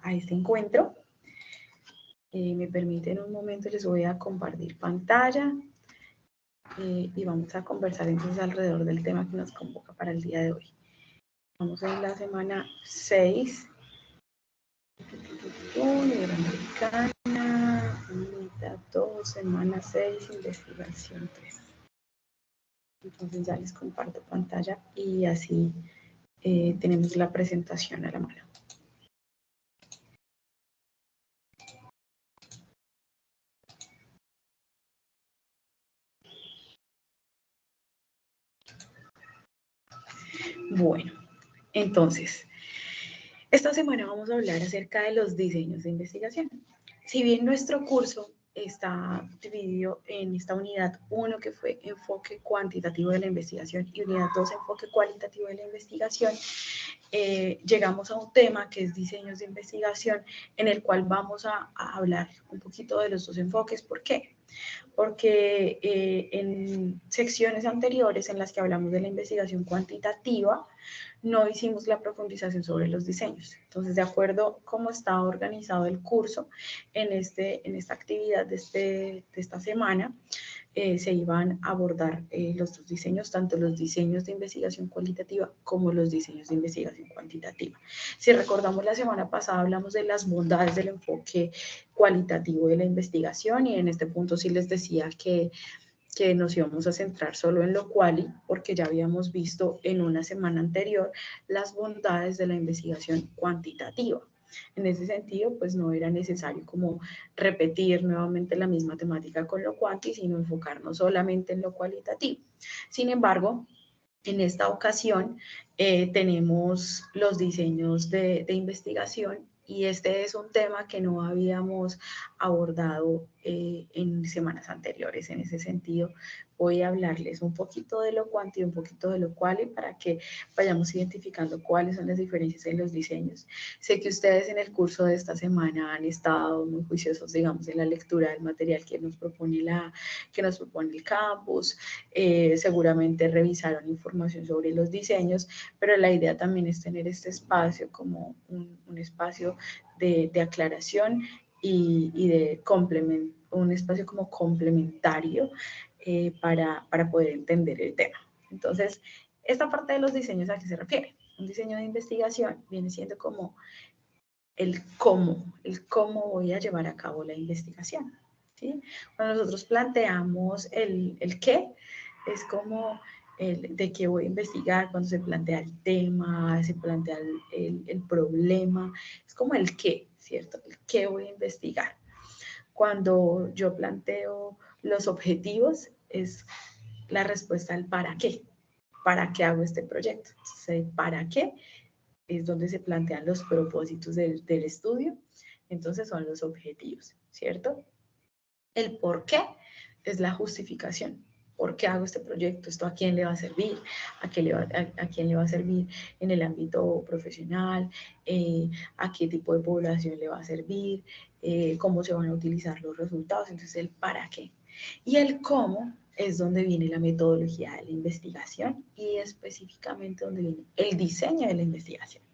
a este encuentro. Me permiten un momento, les voy a compartir pantalla y vamos a conversar entonces alrededor del tema que nos convoca para el día de hoy. Vamos en la semana 6. Iberoamericana, unidad 2, semana 6, investigación 3. Entonces ya les comparto pantalla y así tenemos la presentación a la mano. Bueno, entonces, esta semana vamos a hablar acerca de los diseños de investigación. Si bien nuestro curso está dividido en esta unidad 1, que fue enfoque cuantitativo de la investigación, y unidad 2, enfoque cualitativo de la investigación, llegamos a un tema que es diseños de investigación, en el cual vamos a hablar un poquito de los dos enfoques. ¿Por qué? Porque en secciones anteriores en las que hablamos de la investigación cuantitativa, no hicimos la profundización sobre los diseños. Entonces, de acuerdo a cómo está organizado el curso en esta actividad de esta semana, se iban a abordar los dos diseños, tanto los diseños de investigación cualitativa como los diseños de investigación cuantitativa. Si recordamos, la semana pasada hablamos de las bondades del enfoque cualitativo de la investigación, y en este punto sí les decía que nos íbamos a centrar solo en lo quali, porque ya habíamos visto en una semana anterior las bondades de la investigación cuantitativa. En ese sentido, pues no era necesario como repetir nuevamente la misma temática con lo cuanti, sino enfocarnos solamente en lo cualitativo. Sin embargo, en esta ocasión tenemos los diseños de investigación, y este es un tema que no habíamos abordado en semanas anteriores. En ese sentido, voy a hablarles un poquito de lo cuanti y un poquito de lo quali para que vayamos identificando cuáles son las diferencias en los diseños. Sé que ustedes en el curso de esta semana han estado muy juiciosos, digamos, en la lectura del material que nos propone el campus. Seguramente revisaron información sobre los diseños, pero la idea también es tener este espacio como un espacio de aclaración y de complemento, un espacio como complementario para poder entender el tema. Entonces, esta parte de los diseños, ¿a qué se refiere? Un diseño de investigación viene siendo como el cómo voy a llevar a cabo la investigación, ¿sí? Cuando nosotros planteamos el qué, es como de qué voy a investigar. Cuando se plantea el tema, se plantea el problema, es como el qué, ¿cierto? El qué voy a investigar. Cuando yo planteo los objetivos, es la respuesta al para qué. ¿Para qué hago este proyecto? Entonces, ¿para qué? Es donde se plantean los propósitos del estudio. Entonces son los objetivos, ¿cierto? El por qué es la justificación. ¿Por qué hago este proyecto? ¿Esto a quién le va a servir? ¿A quién le va a servir en el ámbito profesional? ¿A qué tipo de población le va a servir? ¿Cómo se van a utilizar los resultados? Entonces, el para qué. Y el cómo es donde viene la metodología de la investigación, y específicamente donde viene el diseño de la investigación.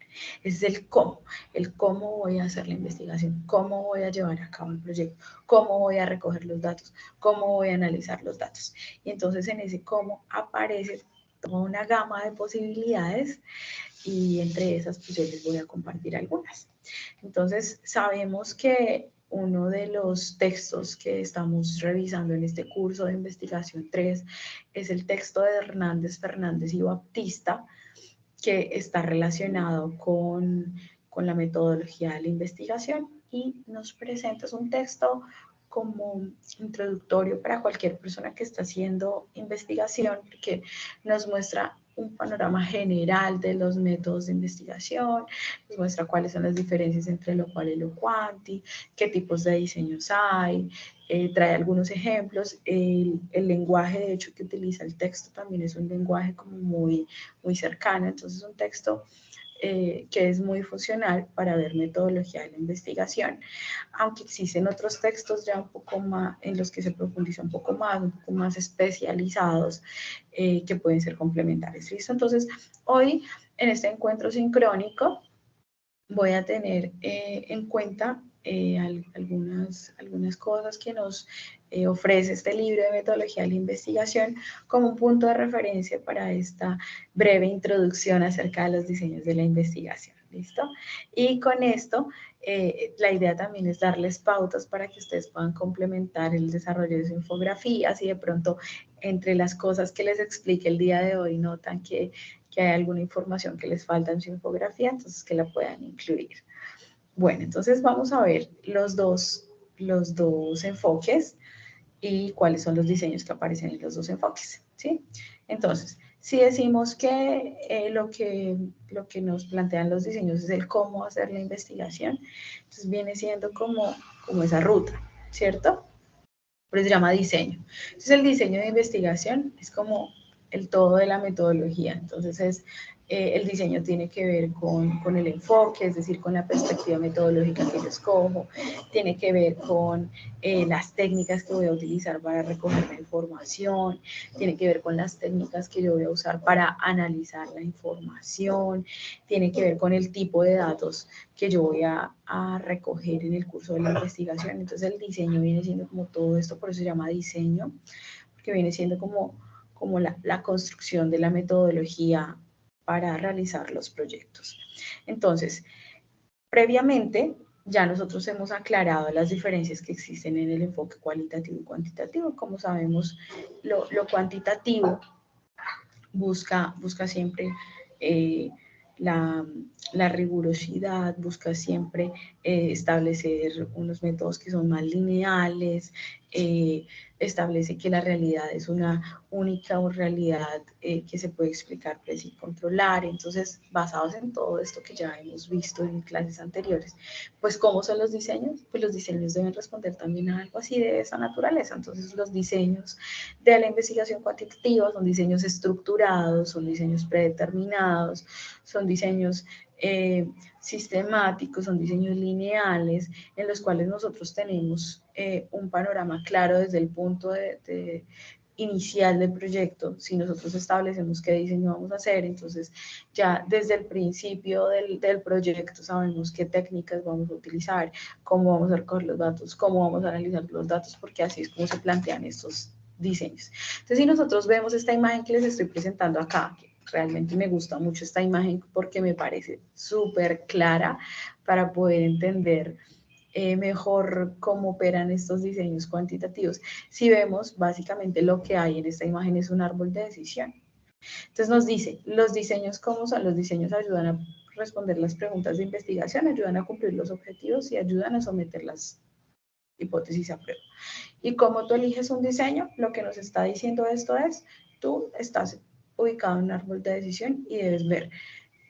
Ese es el cómo voy a hacer la investigación, cómo voy a llevar a cabo el proyecto, cómo voy a recoger los datos, cómo voy a analizar los datos. Y entonces en ese cómo aparece toda una gama de posibilidades, y entre esas pues yo les voy a compartir algunas. Entonces sabemos que uno de los textos que estamos revisando en este curso de investigación 3 es el texto de Hernández, Fernández y Baptista, que está relacionado con la metodología de la investigación, y nos presenta un texto como introductorio para cualquier persona que está haciendo investigación, que nos muestra un panorama general de los métodos de investigación, nos muestra cuáles son las diferencias entre lo cual y lo cuanti, qué tipos de diseños hay, trae algunos ejemplos. El lenguaje, de hecho, que utiliza el texto también es un lenguaje como muy cercano, entonces un texto que es muy funcional para ver metodología de la investigación, aunque existen otros textos ya un poco más, en los que se profundiza un poco más especializados, que pueden ser complementarios. ¿Listo? Entonces, hoy en este encuentro sincrónico voy a tener en cuenta algunas cosas que nos ofrece este libro de metodología de la investigación como un punto de referencia para esta breve introducción acerca de los diseños de la investigación. ¿Listo? Y con esto, la idea también es darles pautas para que ustedes puedan complementar el desarrollo de su infografía, si de pronto entre las cosas que les explique el día de hoy notan que hay alguna información que les falta en su infografía, entonces que la puedan incluir. Bueno, entonces vamos a ver los dos enfoques y cuáles son los diseños que aparecen en los dos enfoques, ¿sí? Entonces, si decimos que, lo que nos plantean los diseños es el cómo hacer la investigación, entonces viene siendo como esa ruta, ¿cierto? Pero se llama diseño. Entonces, el diseño de investigación es como el todo de la metodología. Entonces, el diseño tiene que ver con el enfoque, es decir, con la perspectiva metodológica que yo escojo, tiene que ver con las técnicas que voy a utilizar para recoger la información, tiene que ver con las técnicas que yo voy a usar para analizar la información, tiene que ver con el tipo de datos que yo voy a recoger en el curso de la investigación. Entonces, el diseño viene siendo como todo esto, por eso se llama diseño, porque viene siendo como la construcción de la metodología para realizar los proyectos. Entonces, previamente ya nosotros hemos aclarado las diferencias que existen en el enfoque cualitativo y cuantitativo. Como sabemos, lo cuantitativo busca siempre la, rigurosidad, busca siempre establecer unos métodos que son más lineales, establece que la realidad es una única realidad que se puede explicar, predecir, controlar. Entonces, basados en todo esto que ya hemos visto en clases anteriores, pues ¿cómo son los diseños? Pues los diseños deben responder también a algo así de esa naturaleza. Entonces, los diseños de la investigación cuantitativa son diseños estructurados, son diseños predeterminados, son diseños sistemáticos, son diseños lineales, en los cuales nosotros tenemos un panorama claro desde el punto inicial del proyecto. Si nosotros establecemos qué diseño vamos a hacer, entonces ya desde el principio del proyecto sabemos qué técnicas vamos a utilizar, cómo vamos a recoger los datos, cómo vamos a analizar los datos, porque así es como se plantean estos diseños. Entonces, si nosotros vemos esta imagen que les estoy presentando acá, que realmente me gusta mucho esta imagen porque me parece súper clara para poder entender mejor cómo operan estos diseños cuantitativos. Si vemos, básicamente lo que hay en esta imagen es un árbol de decisión. Entonces nos dice, los diseños, ¿cómo son? Los diseños ayudan a responder las preguntas de investigación, ayudan a cumplir los objetivos y ayudan a someter las hipótesis a prueba. ¿Y cómo tú eliges un diseño? Lo que nos está diciendo esto es, tú estás ubicado en un árbol de decisión y debes ver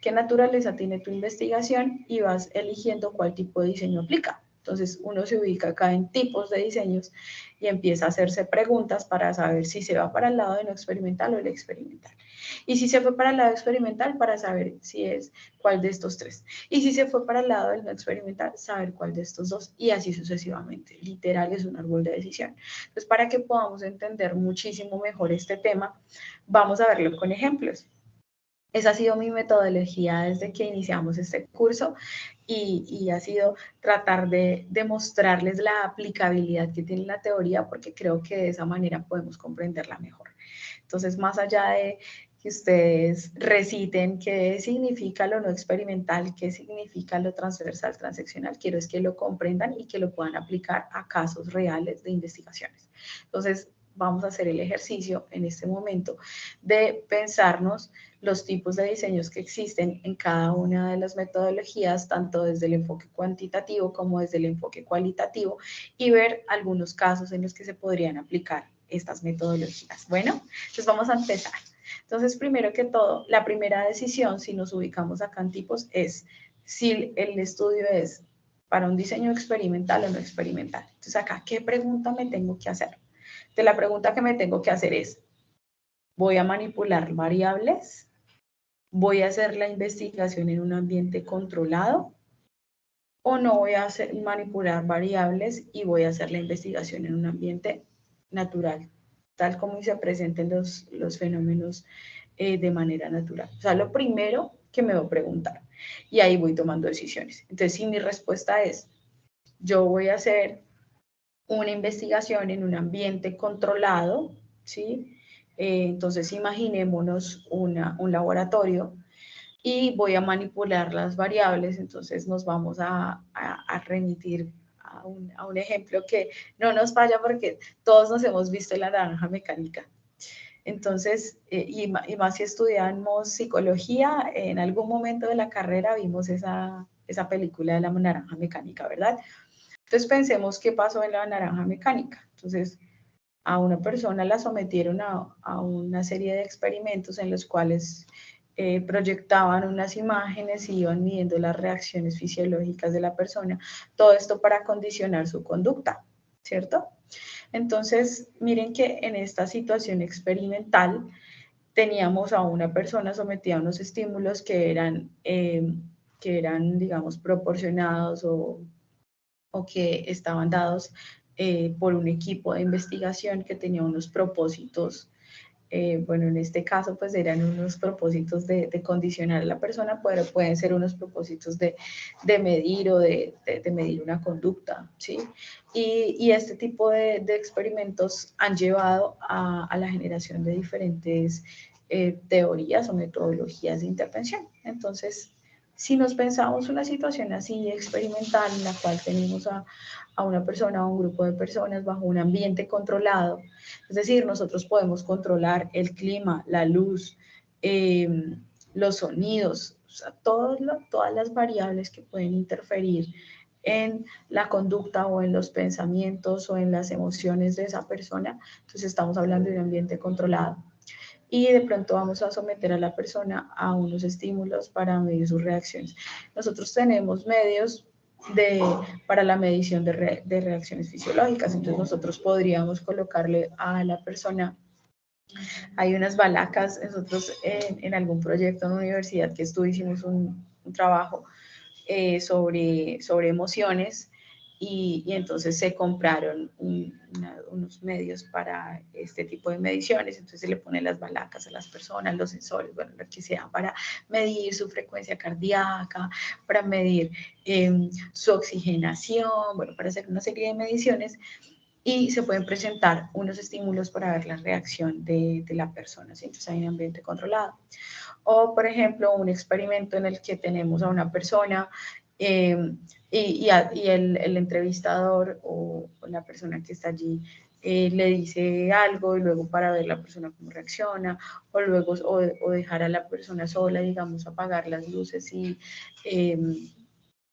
qué naturaleza tiene tu investigación y vas eligiendo cuál tipo de diseño aplica. Entonces uno se ubica acá en tipos de diseños y empieza a hacerse preguntas para saber si se va para el lado de no experimental o el experimental. Y si se fue para el lado experimental, para saber si es cuál de estos tres. Y si se fue para el lado del no experimental, saber cuál de estos dos. Y así sucesivamente. Literal es un árbol de decisión. Entonces, para que podamos entender muchísimo mejor este tema, vamos a verlo con ejemplos. Esa ha sido mi metodología desde que iniciamos este curso y ha sido tratar de demostrarles la aplicabilidad que tiene la teoría porque creo que de esa manera podemos comprenderla mejor. Entonces, más allá de que ustedes reciten qué significa lo no experimental, qué significa lo transversal, transeccional, quiero es que lo comprendan y que lo puedan aplicar a casos reales de investigaciones. Entonces, vamos a hacer el ejercicio en este momento de pensarnos los tipos de diseños que existen en cada una de las metodologías, tanto desde el enfoque cuantitativo como desde el enfoque cualitativo, y ver algunos casos en los que se podrían aplicar estas metodologías. Bueno, entonces vamos a empezar. Entonces, primero que todo, la primera decisión, si nos ubicamos acá en tipos, es si el estudio es para un diseño experimental o no experimental. Entonces, acá, ¿qué pregunta me tengo que hacer? Entonces, la pregunta que me tengo que hacer es, ¿voy a manipular variables? ¿Voy a hacer la investigación en un ambiente controlado? ¿O no voy a manipular variables y voy a hacer la investigación en un ambiente natural, tal como se presenten los fenómenos de manera natural? O sea, lo primero que me voy a preguntar, Y ahí voy tomando decisiones. Entonces, si mi respuesta es, yo voy a hacer una investigación en un ambiente controlado, ¿sí? Entonces, imaginémonos un laboratorio y voy a manipular las variables, entonces nos vamos a remitir a un ejemplo que no nos falla porque todos nos hemos visto en la naranja mecánica. Entonces, y más si estudiamos psicología, en algún momento de la carrera vimos esa película de la naranja mecánica, ¿verdad? Entonces pensemos qué pasó en la naranja mecánica. Entonces, a una persona la sometieron a una serie de experimentos en los cuales proyectaban unas imágenes y iban midiendo las reacciones fisiológicas de la persona. Todo esto para condicionar su conducta, ¿cierto? Entonces, miren que en esta situación experimental teníamos a una persona sometida a unos estímulos que eran, digamos, proporcionados o que estaban dados por un equipo de investigación que tenía unos propósitos. Bueno, en este caso, pues eran unos propósitos de condicionar a la persona, pero pueden ser unos propósitos de medir o de medir una conducta, ¿sí? Y este tipo de experimentos han llevado a la generación de diferentes teorías o metodologías de intervención. Entonces, si nos pensamos una situación así experimental en la cual tenemos a una persona o un grupo de personas bajo un ambiente controlado, es decir, nosotros podemos controlar el clima, la luz, los sonidos, o sea, todas las variables que pueden interferir en la conducta o en los pensamientos o en las emociones de esa persona. Entonces estamos hablando de un ambiente controlado. Y de pronto vamos a someter a la persona a unos estímulos para medir sus reacciones. Nosotros tenemos medios para la medición de reacciones fisiológicas, entonces nosotros podríamos colocarle a la persona, hay unas balacas, nosotros en algún proyecto en la universidad que hicimos un trabajo sobre emociones y entonces se compraron unos medios para este tipo de mediciones, entonces se le ponen las balacas a las personas, los sensores, bueno, lo que sea, para medir su frecuencia cardíaca, para medir su oxigenación, bueno, para hacer una serie de mediciones y se pueden presentar unos estímulos para ver la reacción de la persona, ¿sí? Entonces hay un ambiente controlado. O, por ejemplo, un experimento en el que tenemos a una persona y el entrevistador o la persona que está allí le dice algo y luego para ver la persona cómo reacciona, o luego o dejar a la persona sola, digamos, apagar las luces y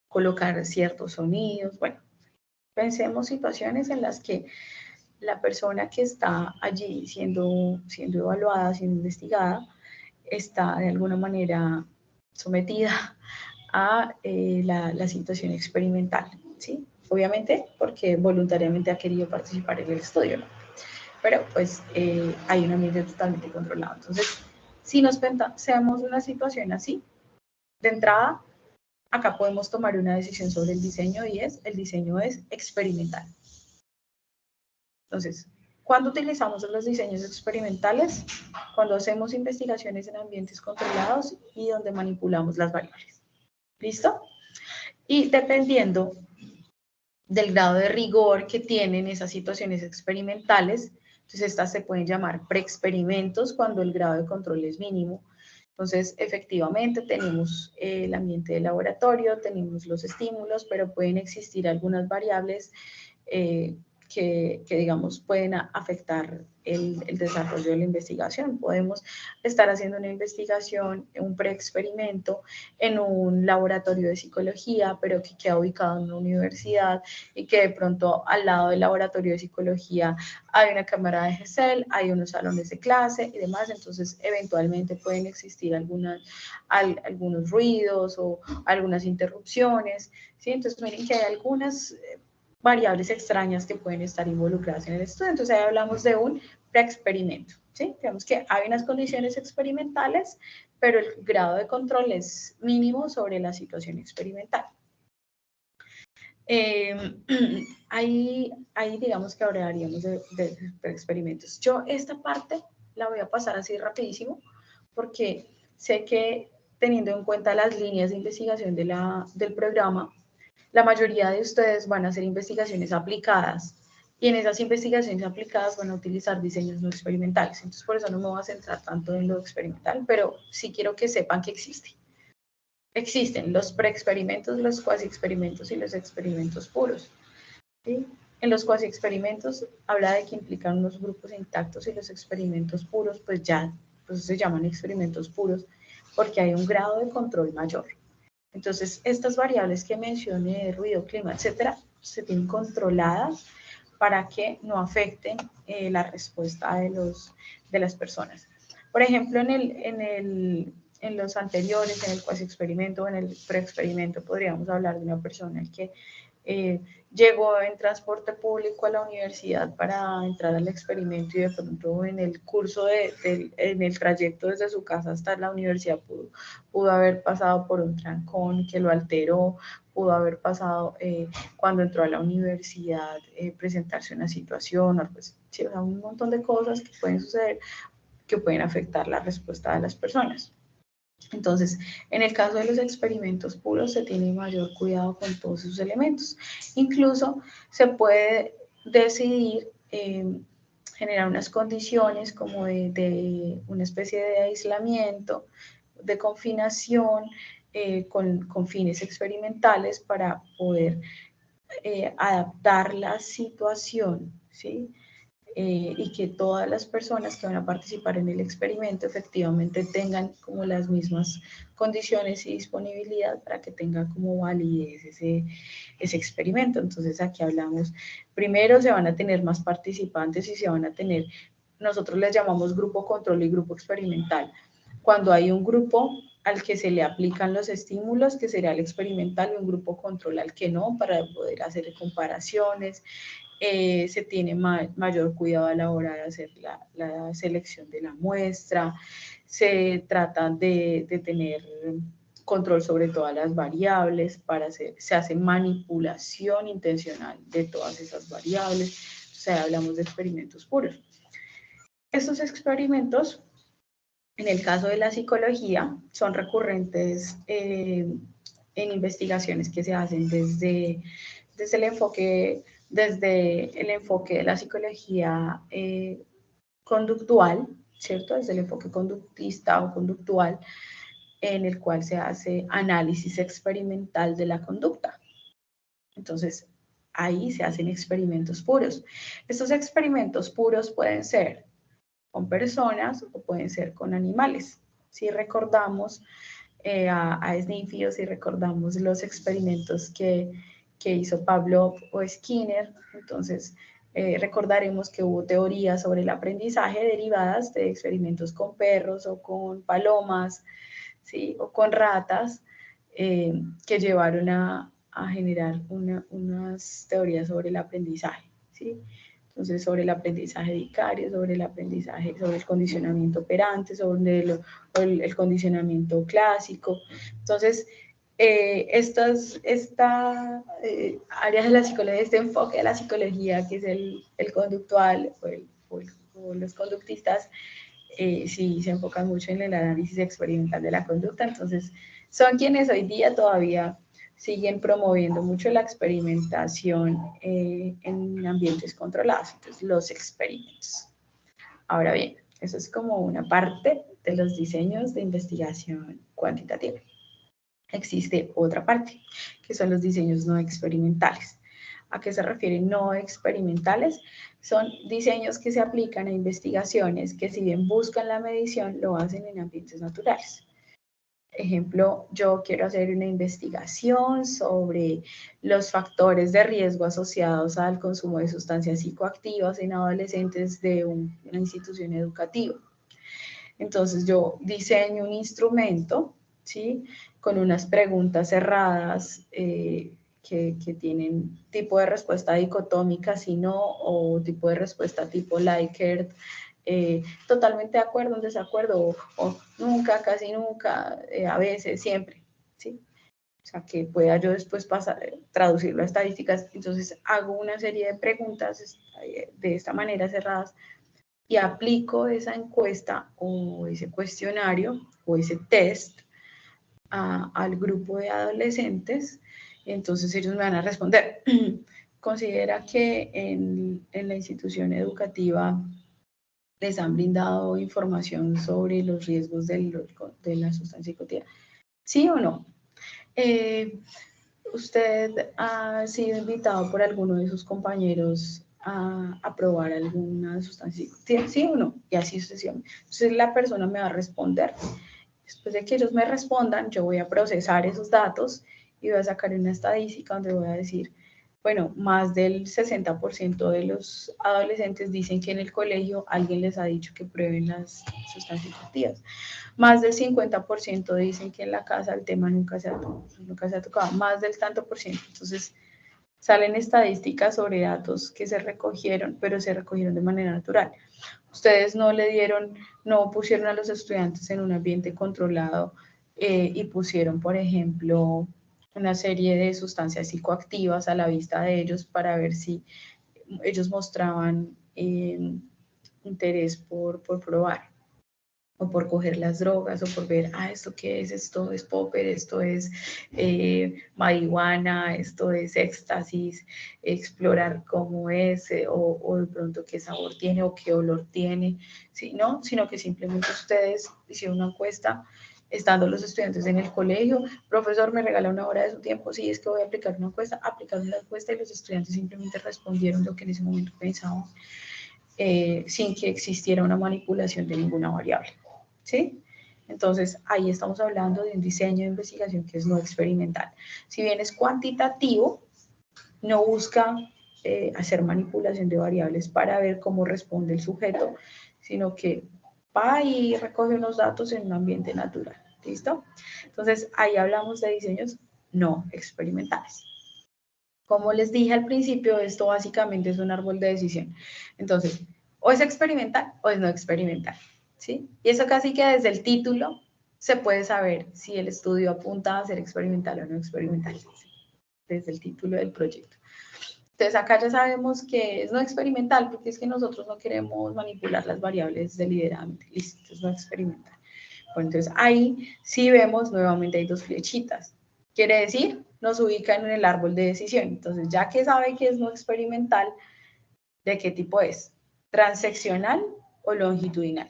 colocar ciertos sonidos. Bueno, pensemos situaciones en las que la persona que está allí siendo evaluada, siendo investigada, está de alguna manera sometida a la situación experimental, ¿sí? Obviamente porque voluntariamente ha querido participar en el estudio, ¿no? Pero pues hay un ambiente totalmente controlado. Entonces, si nos pensamos una situación así, de entrada, acá podemos tomar una decisión sobre el diseño y el diseño es experimental. Entonces, ¿cuándo utilizamos los diseños experimentales? Cuando hacemos investigaciones en ambientes controlados y donde manipulamos las variables. ¿Listo? Y dependiendo del grado de rigor que tienen esas situaciones experimentales, entonces estas se pueden llamar preexperimentos cuando el grado de control es mínimo. Entonces, efectivamente, tenemos el ambiente de laboratorio, tenemos los estímulos, pero pueden existir algunas variables que digamos, pueden afectar el desarrollo de la investigación. Podemos estar haciendo una investigación, un preexperimento en un laboratorio de psicología, pero que queda ubicado en una universidad y que de pronto al lado del laboratorio de psicología hay una cámara de GESEL, hay unos salones de clase y demás, entonces eventualmente pueden existir algunos ruidos o algunas interrupciones, ¿sí? Entonces miren que hay algunas variables extrañas que pueden estar involucradas en el estudio. Entonces ahí hablamos de un preexperimento, ¿sí? Digamos que hay unas condiciones experimentales, pero el grado de control es mínimo sobre la situación experimental. Ahí digamos que hablaríamos de experimentos. Yo esta parte la voy a pasar así rapidísimo porque sé que teniendo en cuenta las líneas de investigación del programa, la mayoría de ustedes van a hacer investigaciones aplicadas y en esas investigaciones aplicadas van a utilizar diseños no experimentales. Entonces, por eso no me voy a centrar tanto en lo experimental, pero sí quiero que sepan que existe. Existen los preexperimentos, los cuasi-experimentos y los experimentos puros. ¿Sí? En los cuasi-experimentos habla de que implican unos grupos intactos y los experimentos puros, pues ya pues se llaman experimentos puros porque hay un grado de control mayor. Entonces, estas variables que mencioné, ruido, clima, etcétera, se tienen controladas para que no afecten la respuesta de las personas. Por ejemplo, en los anteriores, en el cuasi-experimento o en el preexperimento, podríamos hablar de una persona que llegó en transporte público a la universidad para entrar al experimento y de pronto en el curso, en el trayecto desde su casa hasta la universidad pudo haber pasado por un trancón que lo alteró, pudo haber pasado cuando entró a la universidad, presentarse una situación, o pues, sí, o sea, un montón de cosas que pueden suceder que pueden afectar la respuesta de las personas. Entonces, en el caso de los experimentos puros, se tiene mayor cuidado con todos sus elementos. Incluso se puede decidir generar unas condiciones como de una especie de aislamiento, de confinación, con fines experimentales para poder adaptar la situación, ¿sí? Y que todas las personas que van a participar en el experimento efectivamente tengan como las mismas condiciones y disponibilidad para que tenga como validez ese experimento. Entonces aquí hablamos, primero se van a tener más participantes y se van a tener, nosotros les llamamos grupo control y grupo experimental. Cuando hay un grupo al que se le aplican los estímulos, que sería el experimental, y un grupo control al que no, para poder hacer comparaciones. Se tiene mayor cuidado a la hora de hacer la selección de la muestra, se trata de tener control sobre todas las variables, se hace manipulación intencional de todas esas variables, o sea, hablamos de experimentos puros. Estos experimentos, en el caso de la psicología, son recurrentes en investigaciones que se hacen desde el enfoque de la psicología conductual, ¿cierto? Desde el enfoque conductista o conductual, en el cual se hace análisis experimental de la conducta. Entonces, ahí se hacen experimentos puros. Estos experimentos puros pueden ser con personas o pueden ser con animales. Si recordamos a Sniffy o si recordamos los experimentos que hizo Pavlov o Skinner, entonces recordaremos que hubo teorías sobre el aprendizaje derivadas de experimentos con perros o con palomas, ¿sí? O con ratas, que llevaron a generar unas teorías sobre el aprendizaje, ¿sí? Entonces, sobre el aprendizaje vicario, sobre el aprendizaje, sobre el condicionamiento operante, sobre el condicionamiento clásico. Entonces, áreas de la psicología, este enfoque de la psicología, que es el conductual o los conductistas, sí se enfocan mucho en el análisis experimental de la conducta. Entonces, son quienes hoy día todavía siguen promoviendo mucho la experimentación en ambientes controlados, entonces los experimentos. Ahora bien, eso es como una parte de los diseños de investigación cuantitativa. Existe otra parte, que son los diseños no experimentales. ¿A qué se refieren no experimentales? Son diseños que se aplican a investigaciones que, si bien buscan la medición, lo hacen en ambientes naturales. Ejemplo, yo quiero hacer una investigación sobre los factores de riesgo asociados al consumo de sustancias psicoactivas en adolescentes de una institución educativa. Entonces yo diseño un instrumento, ¿sí? Con unas preguntas cerradas que tienen tipo de respuesta dicotómica, si no, o tipo de respuesta tipo Likert, totalmente de acuerdo, en desacuerdo, o nunca, casi nunca, a veces, siempre, ¿sí? O sea, que pueda yo después traducirlo a estadísticas. Entonces hago una serie de preguntas de esta manera cerradas y aplico esa encuesta o ese cuestionario o ese test al grupo de adolescentes, entonces ellos me van a responder. Considera que en la institución educativa les han brindado información sobre los riesgos de la sustancia psicoactiva. ¿Sí o no? ¿Usted ha sido invitado por alguno de sus compañeros a probar alguna sustancia psicoactiva? ¿Sí o no? Y así sucesivamente. Entonces la persona me va a responder. Después de que ellos me respondan, yo voy a procesar esos datos y voy a sacar una estadística donde voy a decir, bueno, más del 60% de los adolescentes dicen que en el colegio alguien les ha dicho que prueben las sustancias psicoactivas. Más del 50% dicen que en la casa el tema nunca se ha tocado. Más del tanto por ciento. Entonces, salen estadísticas sobre datos que se recogieron, pero se recogieron de manera natural. Ustedes no pusieron a los estudiantes en un ambiente controlado y pusieron, por ejemplo, una serie de sustancias psicoactivas a la vista de ellos para ver si ellos mostraban interés por probar o por coger las drogas, o por ver, ¿esto qué es? Esto es popper, esto es marihuana, esto es éxtasis, explorar cómo es, o de pronto qué sabor tiene, o qué olor tiene, ¿sí? No, sino que simplemente ustedes hicieron una encuesta, estando los estudiantes en el colegio, profesor, ¿me regala una hora de su tiempo? Sí, es que voy a aplicar una encuesta, aplicaron la encuesta y los estudiantes simplemente respondieron lo que en ese momento pensaban, sin que existiera una manipulación de ninguna variable. ¿Sí? Entonces, ahí estamos hablando de un diseño de investigación que es no experimental. Si bien es cuantitativo, no busca hacer manipulación de variables para ver cómo responde el sujeto, sino que va y recoge unos datos en un ambiente natural. ¿Listo? Entonces, ahí hablamos de diseños no experimentales. Como les dije al principio, esto básicamente es un árbol de decisión. Entonces, o es experimental o es no experimental. ¿Sí? Y eso casi que desde el título se puede saber si el estudio apunta a ser experimental o no experimental, ¿sí? Desde el título del proyecto. Entonces acá ya sabemos que es no experimental porque es que nosotros no queremos manipular las variables deliberadamente. Listo, es no experimental. Bueno, entonces ahí sí vemos nuevamente hay dos flechitas. Quiere decir, nos ubican en el árbol de decisión. Entonces ya que sabe que es no experimental, ¿de qué tipo es? ¿Transeccional o longitudinal?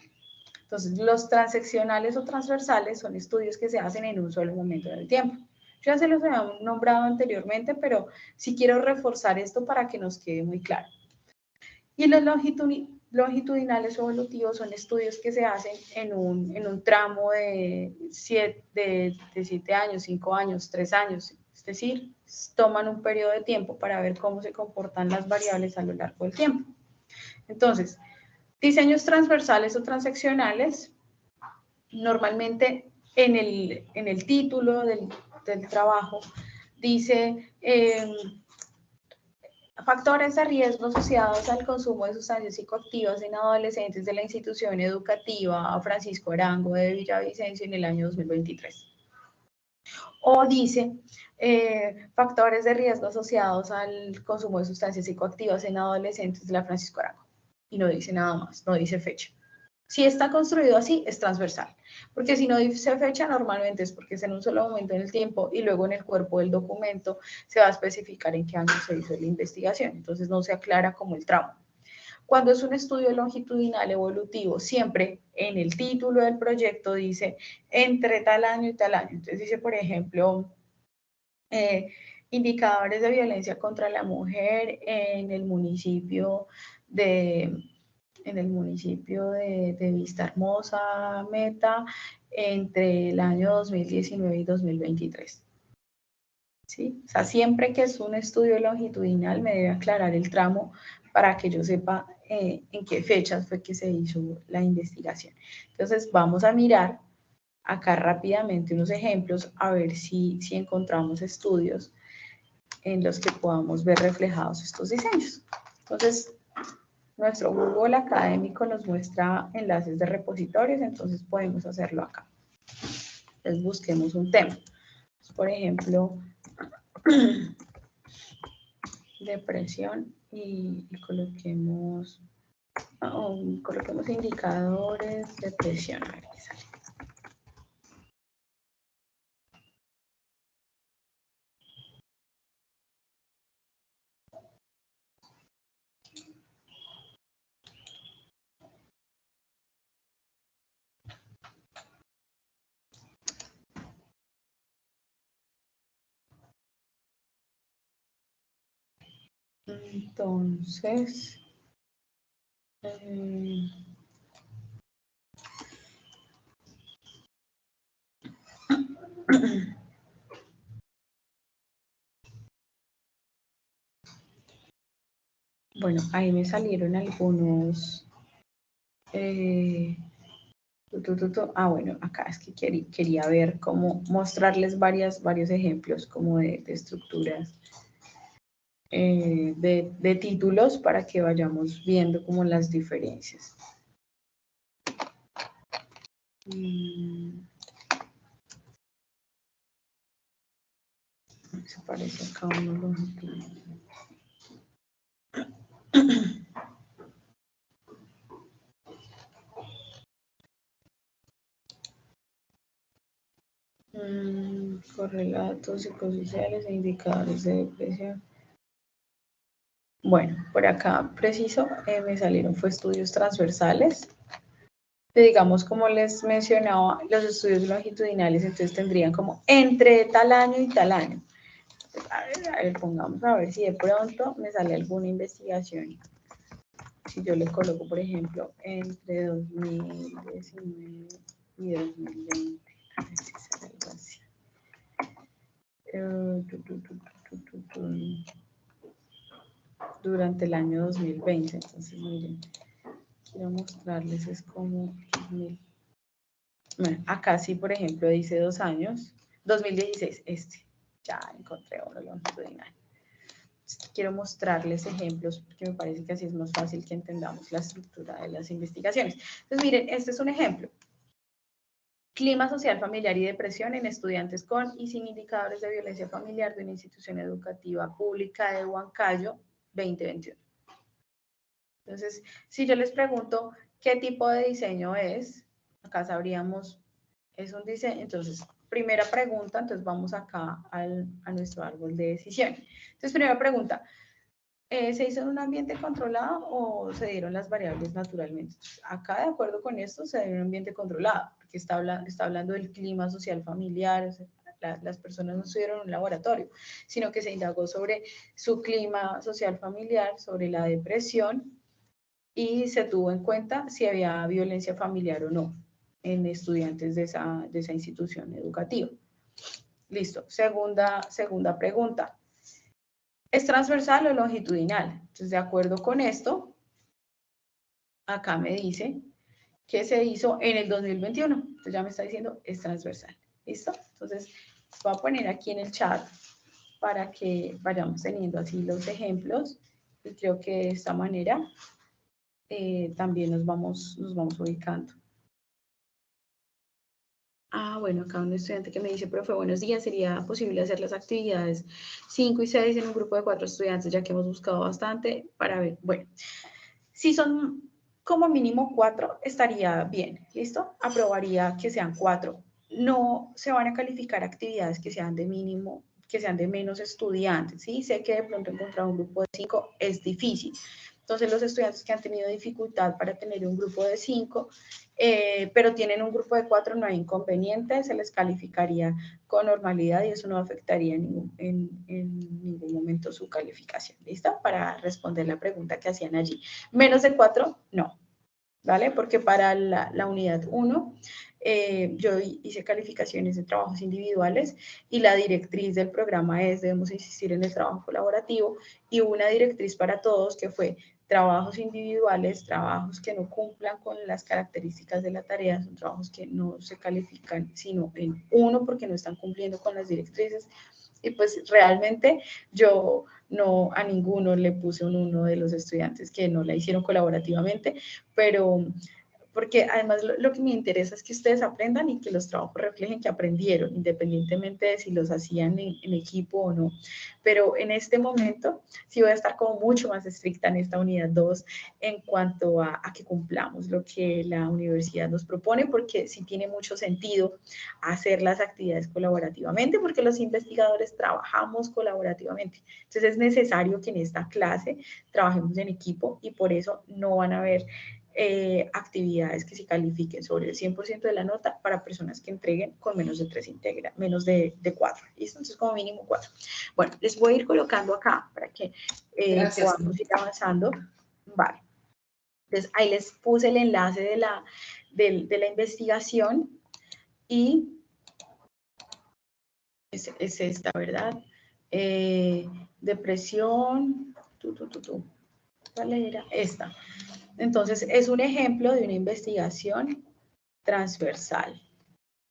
Entonces, los transeccionales o transversales son estudios que se hacen en un solo momento del tiempo. Yo ya se los había nombrado anteriormente, pero sí quiero reforzar esto para que nos quede muy claro. Y los longitudinales o evolutivos son estudios que se hacen en un tramo de 7 años, 5 años, 3 años. Es decir, toman un periodo de tiempo para ver cómo se comportan las variables a lo largo del tiempo. Entonces, diseños transversales o transeccionales, normalmente en el título del trabajo dice factores de riesgo asociados al consumo de sustancias psicoactivas en adolescentes de la institución educativa Francisco Arango de Villavicencio en el año 2023. O dice factores de riesgo asociados al consumo de sustancias psicoactivas en adolescentes de la Francisco Arango. Y no dice nada más, no dice fecha. Si está construido así, es transversal, porque si no dice fecha, normalmente es porque es en un solo momento en el tiempo y luego en el cuerpo del documento se va a especificar en qué año se hizo la investigación, entonces no se aclara como el tramo. Cuando es un estudio longitudinal evolutivo, siempre en el título del proyecto dice entre tal año y tal año, entonces dice, por ejemplo, indicadores de violencia contra la mujer en el municipio de Vista Hermosa, Meta, entre el año 2019 y 2023. ¿Sí? O sea, siempre que es un estudio longitudinal me debe aclarar el tramo para que yo sepa en qué fechas fue que se hizo la investigación. Entonces, vamos a mirar acá rápidamente unos ejemplos a ver si encontramos estudios en los que podamos ver reflejados estos diseños. Entonces, nuestro Google académico nos muestra enlaces de repositorios, entonces podemos hacerlo acá. Entonces busquemos un tema. Por ejemplo, depresión y coloquemos indicadores de depresión. A ver qué sale. Entonces, bueno, ahí me salieron algunos. Bueno, acá es que quería ver cómo mostrarles varios ejemplos como de estructuras de títulos para que vayamos viendo como las diferencias. Se parece acá uno longitudinal. Correlatos psicosociales e indicadores de depresión. Bueno, por acá preciso me salieron fue estudios transversales. Digamos, como les mencionaba, los estudios longitudinales entonces tendrían como entre tal año y tal año. A ver, pongamos a ver si de pronto me sale alguna investigación. Si yo le coloco, por ejemplo, entre 2019 y 2020, a ver si sale algo así. Durante el año 2020, entonces miren, quiero mostrarles es como 2000. Bueno, acá sí, por ejemplo, dice 2 años, 2016, ya encontré uno longitudinal. Quiero mostrarles ejemplos porque me parece que así es más fácil que entendamos la estructura de las investigaciones. Entonces, miren, este es un ejemplo. Clima social, familiar y depresión en estudiantes con y sin indicadores de violencia familiar de una institución educativa pública de Huancayo 2021. Entonces, si yo les pregunto qué tipo de diseño es, acá sabríamos, es un diseño. Entonces, primera pregunta, entonces vamos acá a nuestro árbol de decisión. Entonces, primera pregunta, ¿se hizo en un ambiente controlado o se dieron las variables naturalmente? Acá, de acuerdo con esto, se dio en un ambiente controlado, porque está hablando del clima social familiar, o sea, las personas no estuvieron en un laboratorio, sino que se indagó sobre su clima social familiar, sobre la depresión, y se tuvo en cuenta si había violencia familiar o no en estudiantes de esa institución educativa. Listo. Segunda pregunta. ¿Es transversal o longitudinal? Entonces, de acuerdo con esto, acá me dice que se hizo en el 2021. Entonces, ya me está diciendo es transversal. ¿Listo? Entonces, voy a poner aquí en el chat para que vayamos teniendo así los ejemplos. Y creo que de esta manera también nos vamos ubicando. Bueno, acá un estudiante que me dice, profe, buenos días, ¿sería posible hacer las actividades 5 y 6 en un grupo de 4 estudiantes, ya que hemos buscado bastante para ver? Bueno, si son como mínimo 4, estaría bien, ¿listo? Aprobaría que sean 4. No se van a calificar actividades que sean de mínimo, que sean de menos estudiantes, ¿sí? Sé que de pronto encontrar un grupo de 5 es difícil. Entonces, los estudiantes que han tenido dificultad para tener un grupo de 5, pero tienen un grupo de 4, no hay inconveniente, se les calificaría con normalidad y eso no afectaría en ningún momento su calificación. ¿Listo? Para responder la pregunta que hacían allí. Menos de 4, no. ¿Vale? Porque para la unidad 1, yo hice calificaciones de trabajos individuales y la directriz del programa es debemos insistir en el trabajo colaborativo y una directriz para todos que fue trabajos individuales, trabajos que no cumplan con las características de la tarea, son trabajos que no se califican sino en 1 porque no están cumpliendo con las directrices. Y pues realmente yo no a ninguno le puse un 1 de los estudiantes que no la hicieron colaborativamente, pero porque además lo que me interesa es que ustedes aprendan y que los trabajos reflejen que aprendieron, independientemente de si los hacían en equipo o no. Pero en este momento sí voy a estar como mucho más estricta en esta unidad 2 en cuanto a que cumplamos lo que la universidad nos propone, porque sí tiene mucho sentido hacer las actividades colaborativamente, porque los investigadores trabajamos colaborativamente. Entonces es necesario que en esta clase trabajemos en equipo y por eso no van a ver actividades que se califiquen sobre el 100% de la nota para personas que entreguen con menos de 3 menos de 4. ¿Listo? Entonces, como mínimo 4. Bueno, les voy a ir colocando acá para que podamos ir avanzando. Vale. Entonces, ahí les puse el enlace de la investigación y es esta, ¿verdad? Depresión, ¿cuál era? Esta. Entonces, es un ejemplo de una investigación transversal.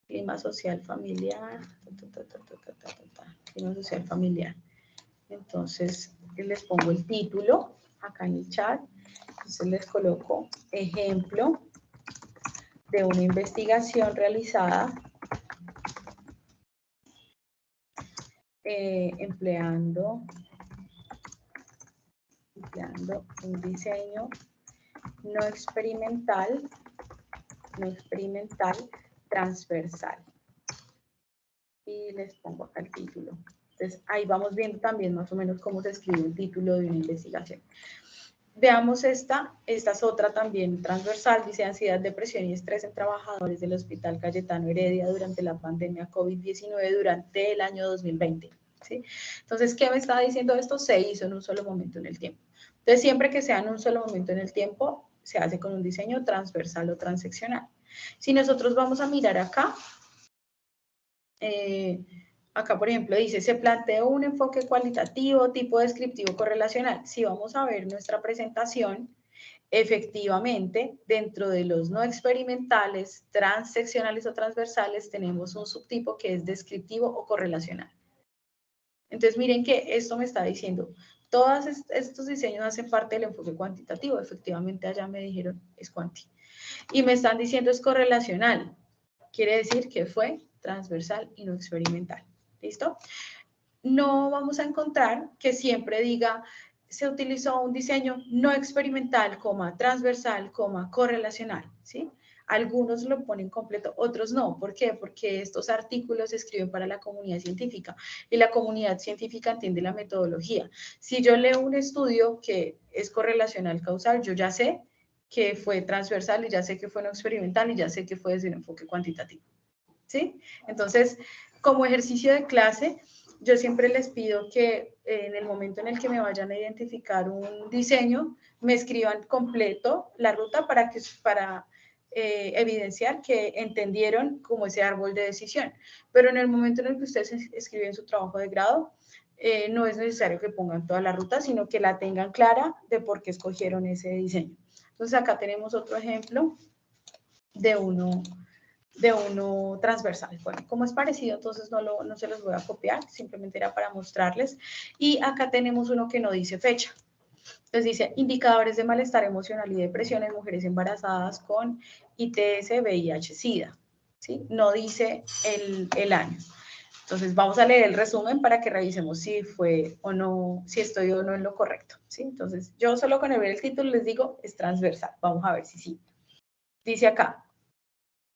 Clima social familiar, clima social familiar. Entonces, les pongo el título acá en el chat. Entonces, les coloco ejemplo de una investigación realizada empleando un diseño no experimental, transversal. Y les pongo acá el título. Entonces, ahí vamos viendo también más o menos cómo se escribe un título de una investigación. Veamos esta es otra también transversal, dice ansiedad, depresión y estrés en trabajadores del Hospital Cayetano Heredia durante la pandemia COVID-19 durante el año 2020. ¿Sí? Entonces, ¿qué me está diciendo esto? Se hizo en un solo momento en el tiempo. Entonces, siempre que sea en un solo momento en el tiempo, se hace con un diseño transversal o transeccional. Si nosotros vamos a mirar acá, acá, por ejemplo, dice, se planteó un enfoque cualitativo, tipo descriptivo correlacional. Si vamos a ver nuestra presentación, efectivamente, dentro de los no experimentales, transseccionales o transversales, tenemos un subtipo que es descriptivo o correlacional. Entonces, miren que esto me está diciendo, todos estos diseños hacen parte del enfoque cuantitativo. Efectivamente, allá me dijeron, es cuanti. Y me están diciendo, es correlacional. Quiere decir que fue transversal y no experimental. ¿Listo? No vamos a encontrar que siempre diga, se utilizó un diseño no experimental, transversal, correlacional, ¿sí? Algunos lo ponen completo, otros no. ¿Por qué? Porque estos artículos se escriben para la comunidad científica y la comunidad científica entiende la metodología. Si yo leo un estudio que es correlacional causal, yo ya sé que fue transversal y ya sé que fue no experimental y ya sé que fue desde un enfoque cuantitativo, ¿sí? Entonces, como ejercicio de clase, yo siempre les pido que en el momento en el que me vayan a identificar un diseño, me escriban completo la ruta para evidenciar que entendieron como ese árbol de decisión. Pero en el momento en el que ustedes escriben su trabajo de grado, no es necesario que pongan toda la ruta, sino que la tengan clara de por qué escogieron ese diseño. Entonces, acá tenemos otro ejemplo de uno transversal. Bueno, como es parecido, entonces no se los voy a copiar, simplemente era para mostrarles. Y acá tenemos uno que no dice fecha. Entonces dice, indicadores de malestar emocional y depresión en mujeres embarazadas con ITS, VIH, SIDA. ¿Sí? No dice el año. Entonces vamos a leer el resumen para que revisemos si fue o no, si estoy o no en lo correcto. ¿Sí? Entonces yo solo con el ver el título les digo, es transversal. Vamos a ver si sí. Dice acá,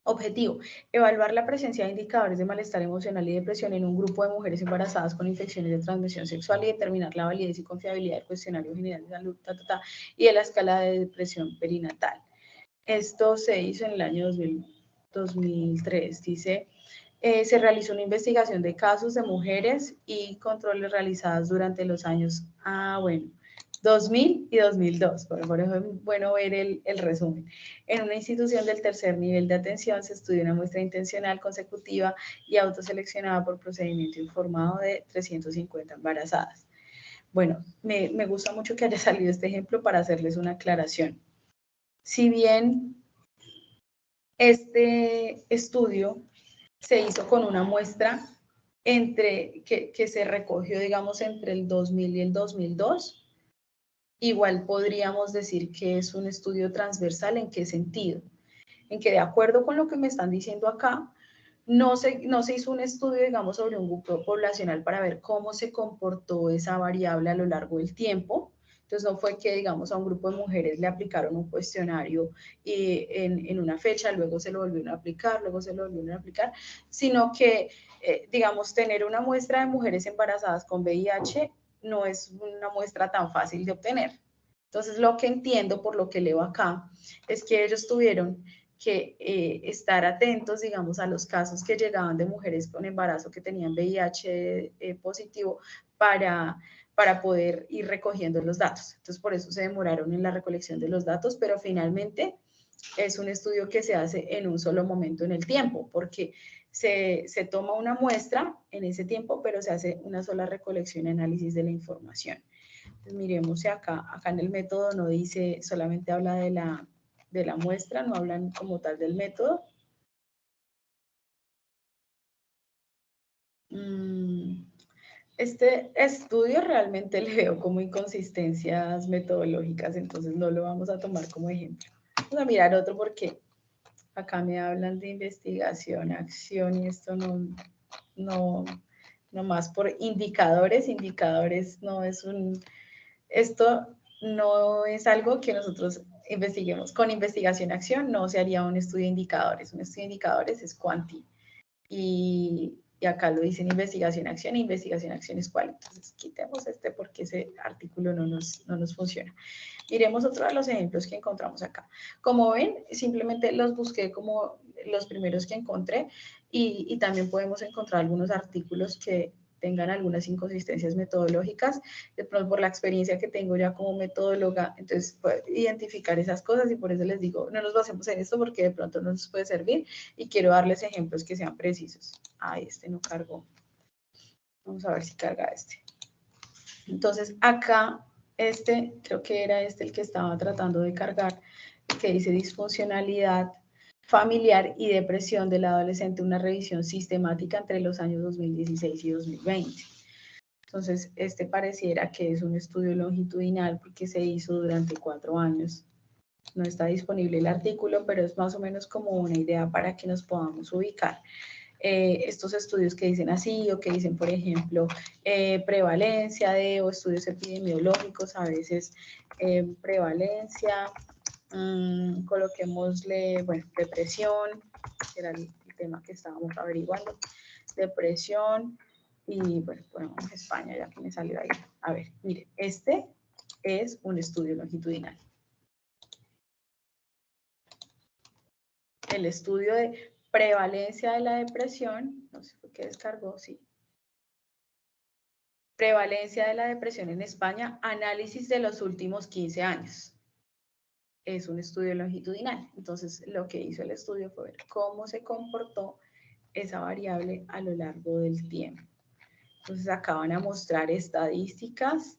objetivo, evaluar la presencia de indicadores de malestar emocional y depresión en un grupo de mujeres embarazadas con infecciones de transmisión sexual y determinar la validez y confiabilidad del cuestionario general de salud y de la escala de depresión perinatal. Esto se hizo en el año 2003. Dice, se realizó una investigación de casos de mujeres y controles realizadas durante los años, 2000 y 2002, por eso es bueno ver el resumen. En una institución del tercer nivel de atención se estudió una muestra intencional, consecutiva y autoseleccionada por procedimiento informado de 350 embarazadas. Bueno, me gusta mucho que haya salido este ejemplo para hacerles una aclaración. Si bien este estudio se hizo con una muestra que se recogió, digamos, entre el 2000 y el 2002, igual podríamos decir que es un estudio transversal. ¿En qué sentido? En que de acuerdo con lo que me están diciendo acá, no se hizo un estudio, digamos, sobre un grupo poblacional para ver cómo se comportó esa variable a lo largo del tiempo. Entonces, no fue que, digamos, a un grupo de mujeres le aplicaron un cuestionario en una fecha, luego se lo volvieron a aplicar, luego se lo volvieron a aplicar, sino que, digamos, tener una muestra de mujeres embarazadas con VIH no es una muestra tan fácil de obtener. Entonces, lo que entiendo por lo que leo acá es que ellos tuvieron que estar atentos, digamos, a los casos que llegaban de mujeres con embarazo que tenían VIH positivo para poder ir recogiendo los datos. Entonces, por eso se demoraron en la recolección de los datos, pero finalmente es un estudio que se hace en un solo momento en el tiempo, porque se toma una muestra en ese tiempo, pero se hace una sola recolección y análisis de la información. Entonces, miremos si acá en el método no dice, solamente habla de la muestra, no hablan como tal del método. Este estudio realmente le veo como inconsistencias metodológicas, entonces no lo vamos a tomar como ejemplo. Vamos a mirar otro porque acá me hablan de investigación, acción y esto no más por indicadores no es esto no es algo que nosotros investiguemos. Con investigación-acción no se haría un estudio de indicadores. Un estudio de indicadores es cuanti. Y acá lo dicen investigación-acción e investigación-acción es cual. Entonces, quitemos este porque ese artículo no nos funciona. Miremos otro de los ejemplos que encontramos acá. Como ven, simplemente los busqué como los primeros que encontré y también podemos encontrar algunos artículos que tengan algunas inconsistencias metodológicas, de pronto por la experiencia que tengo ya como metodóloga, entonces puedo identificar esas cosas y por eso les digo, no nos basemos en esto porque de pronto no nos puede servir y quiero darles ejemplos que sean precisos. Ay, este no cargó. Vamos a ver si carga este. Entonces acá, creo que era el que estaba tratando de cargar, que dice disfuncionalidad familiar y depresión del adolescente, una revisión sistemática entre los años 2016 y 2020. Entonces, pareciera que es un estudio longitudinal porque se hizo durante 4 años. No está disponible el artículo, pero es más o menos como una idea para que nos podamos ubicar. Estos estudios que dicen así o que dicen, por ejemplo, prevalencia de o estudios epidemiológicos, a veces prevalencia, coloquémosle, bueno, depresión, que era el tema que estábamos averiguando, depresión y, bueno, ponemos España ya que me salió ahí. A ver, mire, este es un estudio longitudinal. El estudio de prevalencia de la depresión, no sé por qué descargó, sí. Prevalencia de la depresión en España, análisis de los últimos 15 años. Es un estudio longitudinal. Entonces, lo que hizo el estudio fue ver cómo se comportó esa variable a lo largo del tiempo. Entonces, acá van a mostrar estadísticas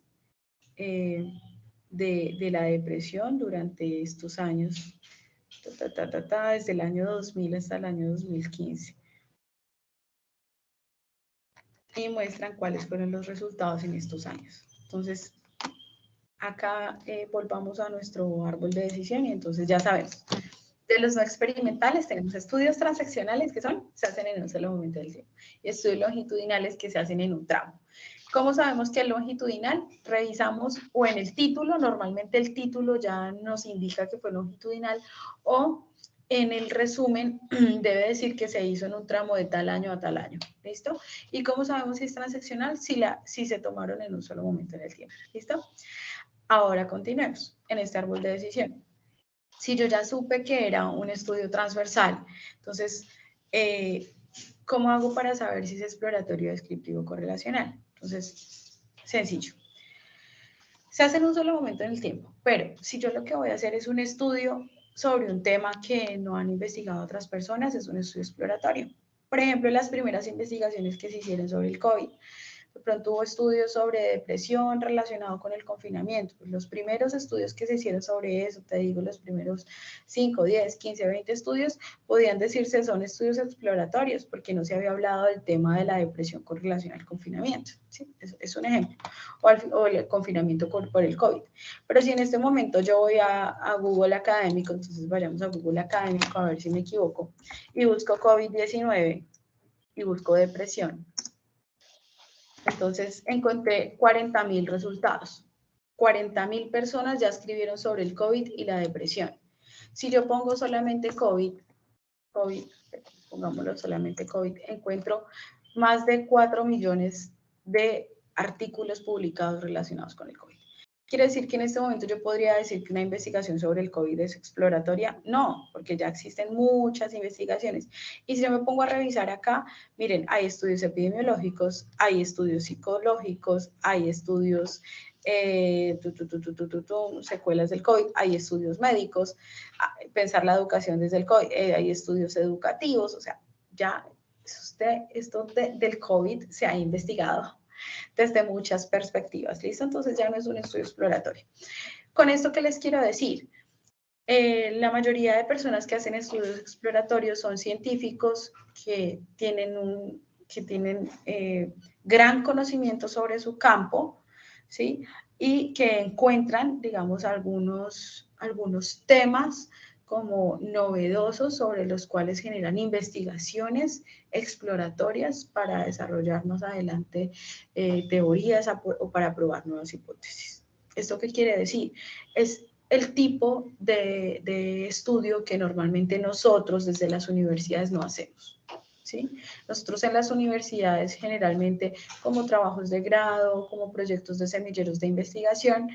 de la depresión durante estos años, desde el año 2000 hasta el año 2015. Y muestran cuáles fueron los resultados en estos años. Entonces, acá volvamos a nuestro árbol de decisión y entonces ya sabemos. De los no experimentales tenemos estudios transaccionales que se hacen en un solo momento del tiempo y estudios longitudinales que se hacen en un tramo. ¿Cómo sabemos que es longitudinal? Revisamos o en el título, normalmente el título ya nos indica que fue longitudinal o en el resumen debe decir que se hizo en un tramo de tal año a tal año, ¿listo? ¿Y cómo sabemos si es transaccional? Si se tomaron en un solo momento en el tiempo, ¿listo? Ahora continuemos en este árbol de decisión. Si yo ya supe que era un estudio transversal, entonces, ¿cómo hago para saber si es exploratorio, descriptivo, correlacional? Entonces, sencillo. Se hace en un solo momento en el tiempo, pero si yo lo que voy a hacer es un estudio sobre un tema que no han investigado otras personas, es un estudio exploratorio. Por ejemplo, las primeras investigaciones que se hicieron sobre el COVID. De pronto hubo estudios sobre depresión relacionado con el confinamiento. Los primeros estudios que se hicieron sobre eso, te digo, los primeros 5, 10, 15, 20 estudios, podían decirse son estudios exploratorios, porque no se había hablado del tema de la depresión con relación al confinamiento. ¿Sí? Es un ejemplo. O el confinamiento por el COVID. Pero si en este momento yo voy a Google Académico, entonces vayamos a Google Académico a ver si me equivoco, y busco COVID-19 y busco depresión. Entonces encontré 40,000 resultados. 40,000 personas ya escribieron sobre el COVID y la depresión. Si yo pongo solamente COVID, pongámoslo solamente COVID, encuentro más de 4 millones de artículos publicados relacionados con el COVID. ¿Quiere decir que en este momento yo podría decir que una investigación sobre el COVID es exploratoria? No, porque ya existen muchas investigaciones. Y si yo me pongo a revisar acá, miren, hay estudios epidemiológicos, hay estudios psicológicos, hay estudios secuelas del COVID, hay estudios médicos, pensar la educación desde el COVID, hay estudios educativos, o sea, ya esto del COVID se ha investigado desde muchas perspectivas, ¿listo? Entonces ya no es un estudio exploratorio. Con esto, ¿qué les quiero decir? La mayoría de personas que hacen estudios exploratorios son científicos que tienen gran conocimiento sobre su campo, ¿sí? Y que encuentran, digamos, algunos temas como novedosos sobre los cuales generan investigaciones exploratorias para desarrollar más adelante teorías o para probar nuevas hipótesis. ¿Esto qué quiere decir? Es el tipo de estudio que normalmente nosotros desde las universidades no hacemos. ¿Sí? Nosotros en las universidades generalmente como trabajos de grado, como proyectos de semilleros de investigación,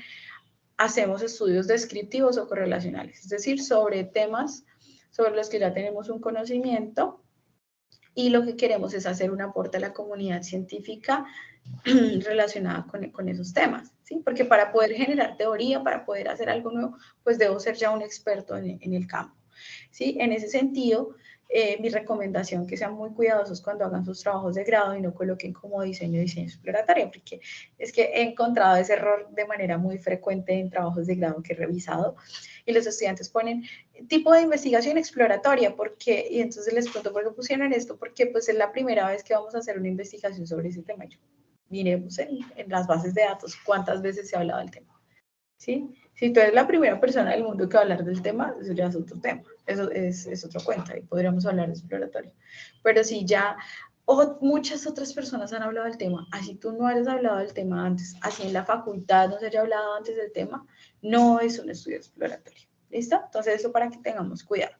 hacemos estudios descriptivos o correlacionales, es decir, sobre temas sobre los que ya tenemos un conocimiento y lo que queremos es hacer un aporte a la comunidad científica relacionada con esos temas, ¿sí? Porque para poder generar teoría, para poder hacer algo nuevo, pues debo ser ya un experto en el campo, ¿sí? En ese sentido, mi recomendación que sean muy cuidadosos cuando hagan sus trabajos de grado y no coloquen como diseño exploratorio, porque es que he encontrado ese error de manera muy frecuente en trabajos de grado que he revisado y los estudiantes ponen tipo de investigación exploratoria, porque, y entonces les pregunto por qué pusieron esto, porque pues es la primera vez que vamos a hacer una investigación sobre ese tema. Yo, miremos en las bases de datos cuántas veces se ha hablado del tema. ¿Sí? Si tú eres la primera persona del mundo que va a hablar del tema, eso ya es otro tema, eso es otro cuento, ahí podríamos hablar de exploratorio. Pero si ya muchas otras personas han hablado del tema, así tú no hayas hablado del tema antes, así en la facultad no se haya hablado antes del tema, no es un estudio exploratorio. ¿Listo? Entonces eso para que tengamos cuidado.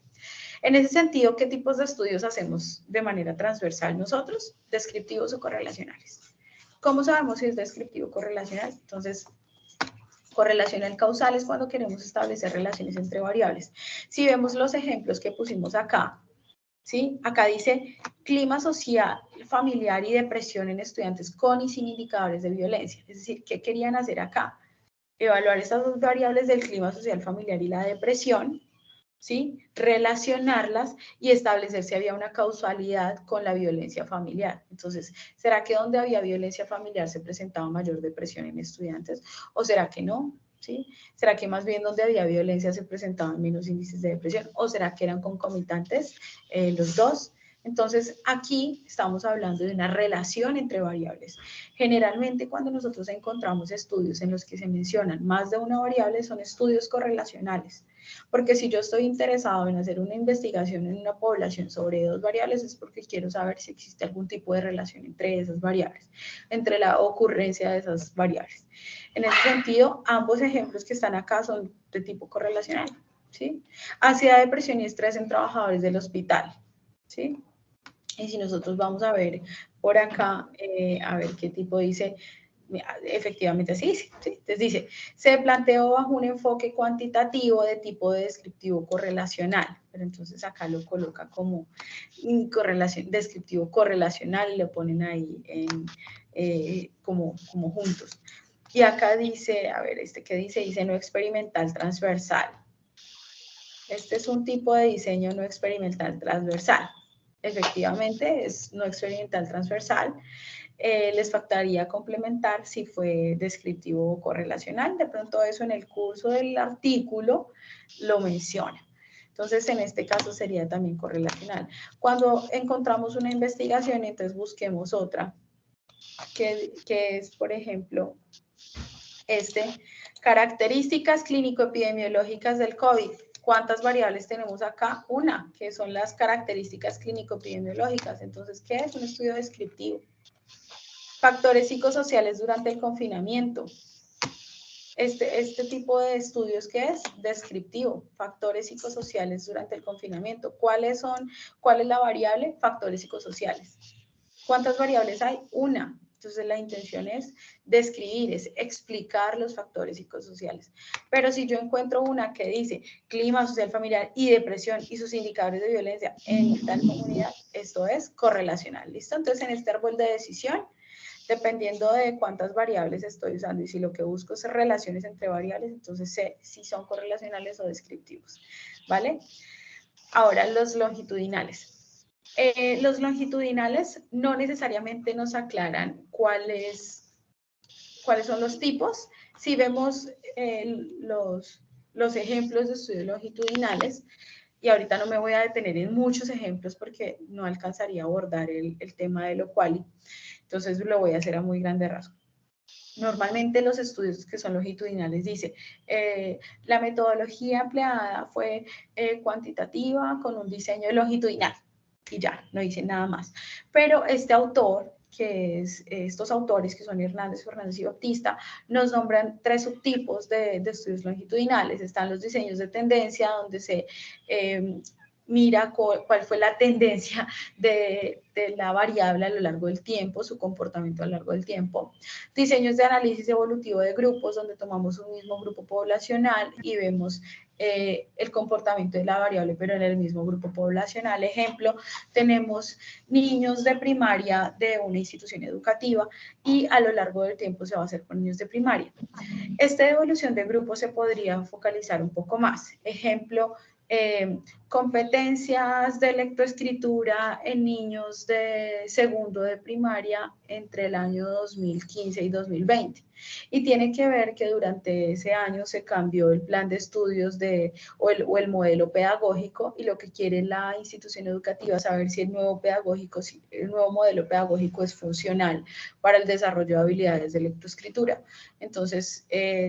En ese sentido, ¿qué tipos de estudios hacemos de manera transversal nosotros? Descriptivos o correlacionales. ¿Cómo sabemos si es descriptivo o correlacional? Entonces, correlacional causal es cuando queremos establecer relaciones entre variables. Si vemos los ejemplos que pusimos acá, ¿sí? Acá dice clima social, familiar y depresión en estudiantes con y sin indicadores de violencia. Es decir, ¿qué querían hacer acá? Evaluar estas dos variables del clima social, familiar y la depresión, ¿sí? Relacionarlas y establecer si había una causalidad con la violencia familiar. Entonces, ¿será que donde había violencia familiar se presentaba mayor depresión en estudiantes? ¿O será que no? ¿Sí? ¿Será que más bien donde había violencia se presentaban menos índices de depresión? ¿O será que eran concomitantes los dos? Entonces, aquí estamos hablando de una relación entre variables. Generalmente, cuando nosotros encontramos estudios en los que se mencionan más de una variable, son estudios correlacionales. Porque si yo estoy interesado en hacer una investigación en una población sobre dos variables, es porque quiero saber si existe algún tipo de relación entre esas variables, entre la ocurrencia de esas variables. En ese sentido, ambos ejemplos que están acá son de tipo correlacional, ¿sí? Ansiedad, depresión y estrés en trabajadores del hospital, ¿sí? Y si nosotros vamos a ver por acá, a ver qué tipo dice, efectivamente así dice, ¿sí? Entonces dice, se planteó bajo un enfoque cuantitativo de tipo descriptivo correlacional, pero entonces acá lo coloca como descriptivo correlacional y lo ponen ahí como juntos. Y acá dice, a ver, ¿qué dice? Dice no experimental transversal. Este es un tipo de diseño no experimental transversal. Efectivamente, es no experimental transversal. Les faltaría complementar si fue descriptivo o correlacional. De pronto eso en el curso del artículo lo menciona. Entonces, en este caso sería también correlacional. Cuando encontramos una investigación, entonces busquemos otra, que es, por ejemplo, características clínico-epidemiológicas del COVID. ¿Cuántas variables tenemos acá? Una, que son las características clínico-epidemiológicas. Entonces, ¿qué es? Un estudio descriptivo. Factores psicosociales durante el confinamiento. Este tipo de estudios, ¿qué es? Descriptivo. Factores psicosociales durante el confinamiento. ¿Cuál es la variable? Factores psicosociales. ¿Cuántas variables hay? Una. Entonces la intención es describir, es explicar los factores psicosociales. Pero si yo encuentro una que dice clima social familiar y depresión y sus indicadores de violencia en tal comunidad, esto es correlacional, ¿listo? Entonces en este árbol de decisión, dependiendo de cuántas variables estoy usando y si lo que busco es relaciones entre variables, entonces sé si son correlacionales o descriptivos, ¿vale? Ahora, los longitudinales. Los longitudinales no necesariamente nos aclaran cuáles son los tipos. Si vemos los ejemplos de estudios longitudinales, y ahorita no me voy a detener en muchos ejemplos porque no alcanzaría a abordar el tema de lo quali, entonces lo voy a hacer a muy grande rasgo. Normalmente los estudios que son longitudinales dice, la metodología empleada fue cuantitativa con un diseño longitudinal y ya, no dice nada más. Pero este autor, que es estos autores que son Hernández, Fernández y Bautista, nos nombran 3 subtipos de estudios longitudinales. Están los diseños de tendencia, donde se mira cuál fue la tendencia de la variable a lo largo del tiempo, su comportamiento a lo largo del tiempo. Diseños de análisis evolutivo de grupos, donde tomamos un mismo grupo poblacional y vemos el comportamiento de la variable, pero en el mismo grupo poblacional. Ejemplo, tenemos niños de primaria de una institución educativa y a lo largo del tiempo se va a hacer con niños de primaria. Esta evolución de grupos se podría focalizar un poco más. Ejemplo, competencias de lectoescritura en niños de segundo de primaria entre el año 2015 y 2020. Y tiene que ver que durante ese año se cambió el plan de estudios o el modelo pedagógico, y lo que quiere la institución educativa es saber si el nuevo modelo pedagógico es funcional para el desarrollo de habilidades de lectoescritura. Entonces,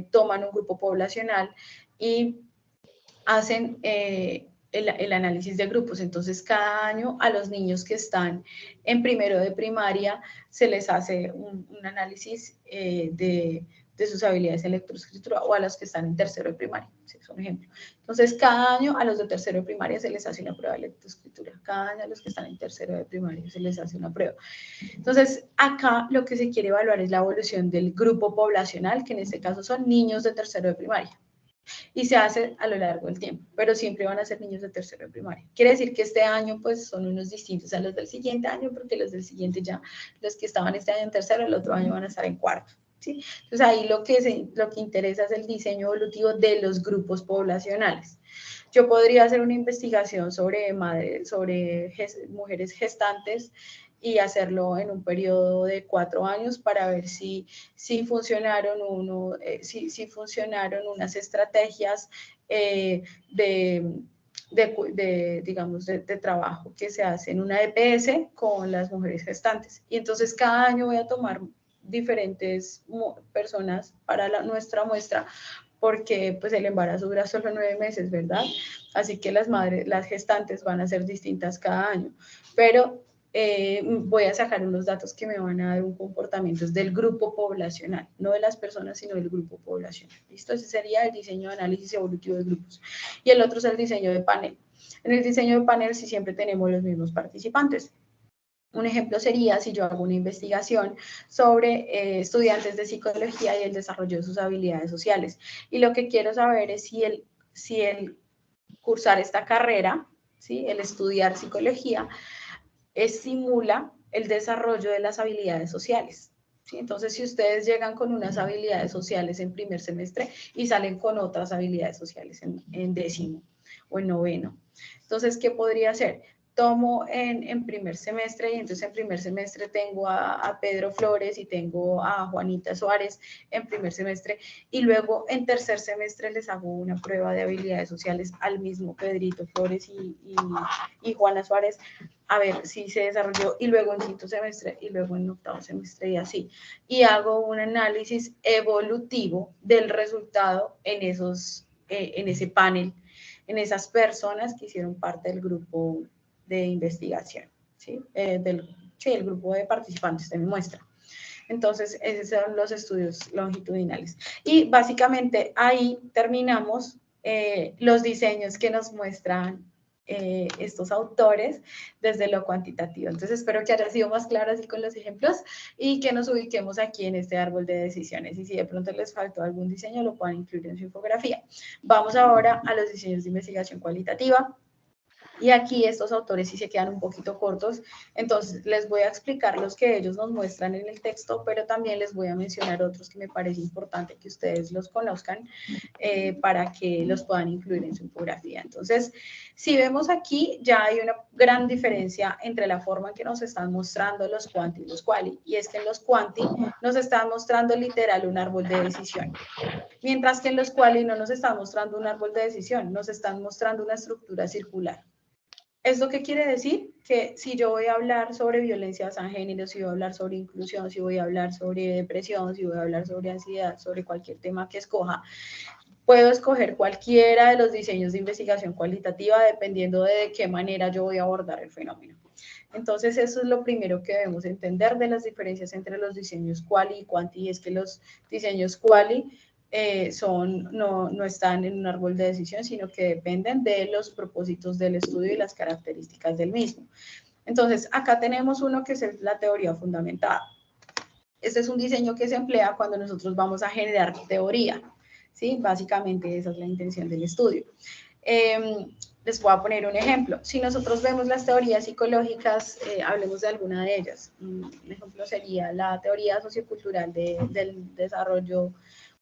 toman un grupo poblacional y hacen el análisis de grupos. Entonces, cada año a los niños que están en primero de primaria se les hace un análisis de sus habilidades en lectoescritura, o a los que están en tercero de primaria, ¿sí? Es un ejemplo. Entonces, cada año a los de tercero de primaria se les hace una prueba de lectoescritura. Cada año a los que están en tercero de primaria se les hace una prueba. Entonces, acá lo que se quiere evaluar es la evolución del grupo poblacional, que en este caso son niños de tercero de primaria. Y se hace a lo largo del tiempo, pero siempre van a ser niños de tercero de primaria. Quiere decir que este año pues son unos distintos a los del siguiente año, porque los del siguiente ya, los que estaban este año en tercero, el otro año van a estar en cuarto, ¿sí? Entonces ahí lo que interesa es el diseño evolutivo de los grupos poblacionales. Yo podría hacer una investigación sobre mujeres gestantes y hacerlo en un periodo de 4 años para ver si funcionaron unas estrategias de trabajo que se hace en una EPS con las mujeres gestantes. Y entonces cada año voy a tomar diferentes personas para nuestra muestra, porque pues el embarazo dura solo 9 meses, ¿verdad? Así que las gestantes van a ser distintas cada año, pero voy a sacar unos datos que me van a dar un comportamiento del grupo poblacional, no de las personas, sino del grupo poblacional. ¿Listo? Ese sería el diseño de análisis evolutivo de grupos. Y el otro es el diseño de panel. En el diseño de panel sí siempre tenemos los mismos participantes. Un ejemplo sería si yo hago una investigación sobre estudiantes de psicología y el desarrollo de sus habilidades sociales. Y lo que quiero saber es si el cursar esta carrera, ¿sí? El estudiar psicología, estimula el desarrollo de las habilidades sociales. ¿Sí? Entonces, si ustedes llegan con unas habilidades sociales en primer semestre y salen con otras habilidades sociales en décimo o en noveno, entonces, ¿qué podría hacer? Tomo en primer semestre, y entonces en primer semestre tengo a Pedro Flores y tengo a Juanita Suárez en primer semestre, y luego en tercer semestre les hago una prueba de habilidades sociales al mismo Pedrito Flores y Juana Suárez, a ver si se desarrolló, y luego en quinto semestre, y luego en octavo semestre, y así. Y hago un análisis evolutivo del resultado en ese panel, en esas personas que hicieron parte del grupo de investigación, ¿sí? El grupo de participantes de mi muestra. Entonces, esos son los estudios longitudinales. Y básicamente ahí terminamos los diseños que nos muestran estos autores desde lo cuantitativo. Entonces espero que haya sido más claro así con los ejemplos y que nos ubiquemos aquí en este árbol de decisiones, y si de pronto les faltó algún diseño lo puedan incluir en su infografía. Vamos ahora a los diseños de investigación cualitativa. Y aquí estos autores sí se quedan un poquito cortos, entonces les voy a explicar los que ellos nos muestran en el texto, pero también les voy a mencionar otros que me parece importante que ustedes los conozcan para que los puedan incluir en su infografía. Entonces, si vemos aquí, ya hay una gran diferencia entre la forma en que nos están mostrando los quanti y los quali, y es que en los quanti nos están mostrando literal un árbol de decisión, mientras que en los quali no nos están mostrando un árbol de decisión, nos están mostrando una estructura circular. ¿Esto qué quiere decir? Que si yo voy a hablar sobre violencia basada en género, si voy a hablar sobre inclusión, si voy a hablar sobre depresión, si voy a hablar sobre ansiedad, sobre cualquier tema que escoja, puedo escoger cualquiera de los diseños de investigación cualitativa dependiendo de qué manera yo voy a abordar el fenómeno. Entonces, eso es lo primero que debemos entender de las diferencias entre los diseños quali y quanti, y es que los diseños quali no están en un árbol de decisión, sino que dependen de los propósitos del estudio y las características del mismo. Entonces, acá tenemos uno que es la teoría fundamentada. Este es un diseño que se emplea cuando nosotros vamos a generar teoría, ¿sí? Básicamente esa es la intención del estudio. Les voy a poner un ejemplo. Si nosotros vemos las teorías psicológicas, hablemos de alguna de ellas. Un ejemplo sería la teoría sociocultural del desarrollo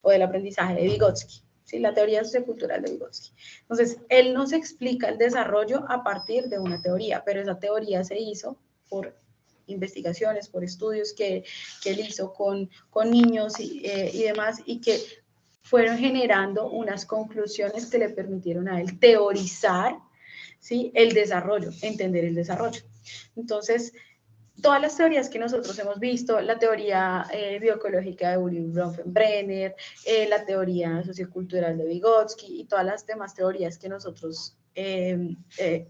o del aprendizaje de Vygotsky, ¿sí? La teoría sociocultural de Vygotsky. Entonces, él nos explica el desarrollo a partir de una teoría, pero esa teoría se hizo por investigaciones, por estudios que él hizo con niños y demás, y que fueron generando unas conclusiones que le permitieron a él teorizar, ¿sí? El desarrollo, entender el desarrollo. Entonces, todas las teorías que nosotros hemos visto, la teoría bioecológica de Urim Bronfenbrenner, la teoría sociocultural de Vygotsky y todas las demás teorías que nosotros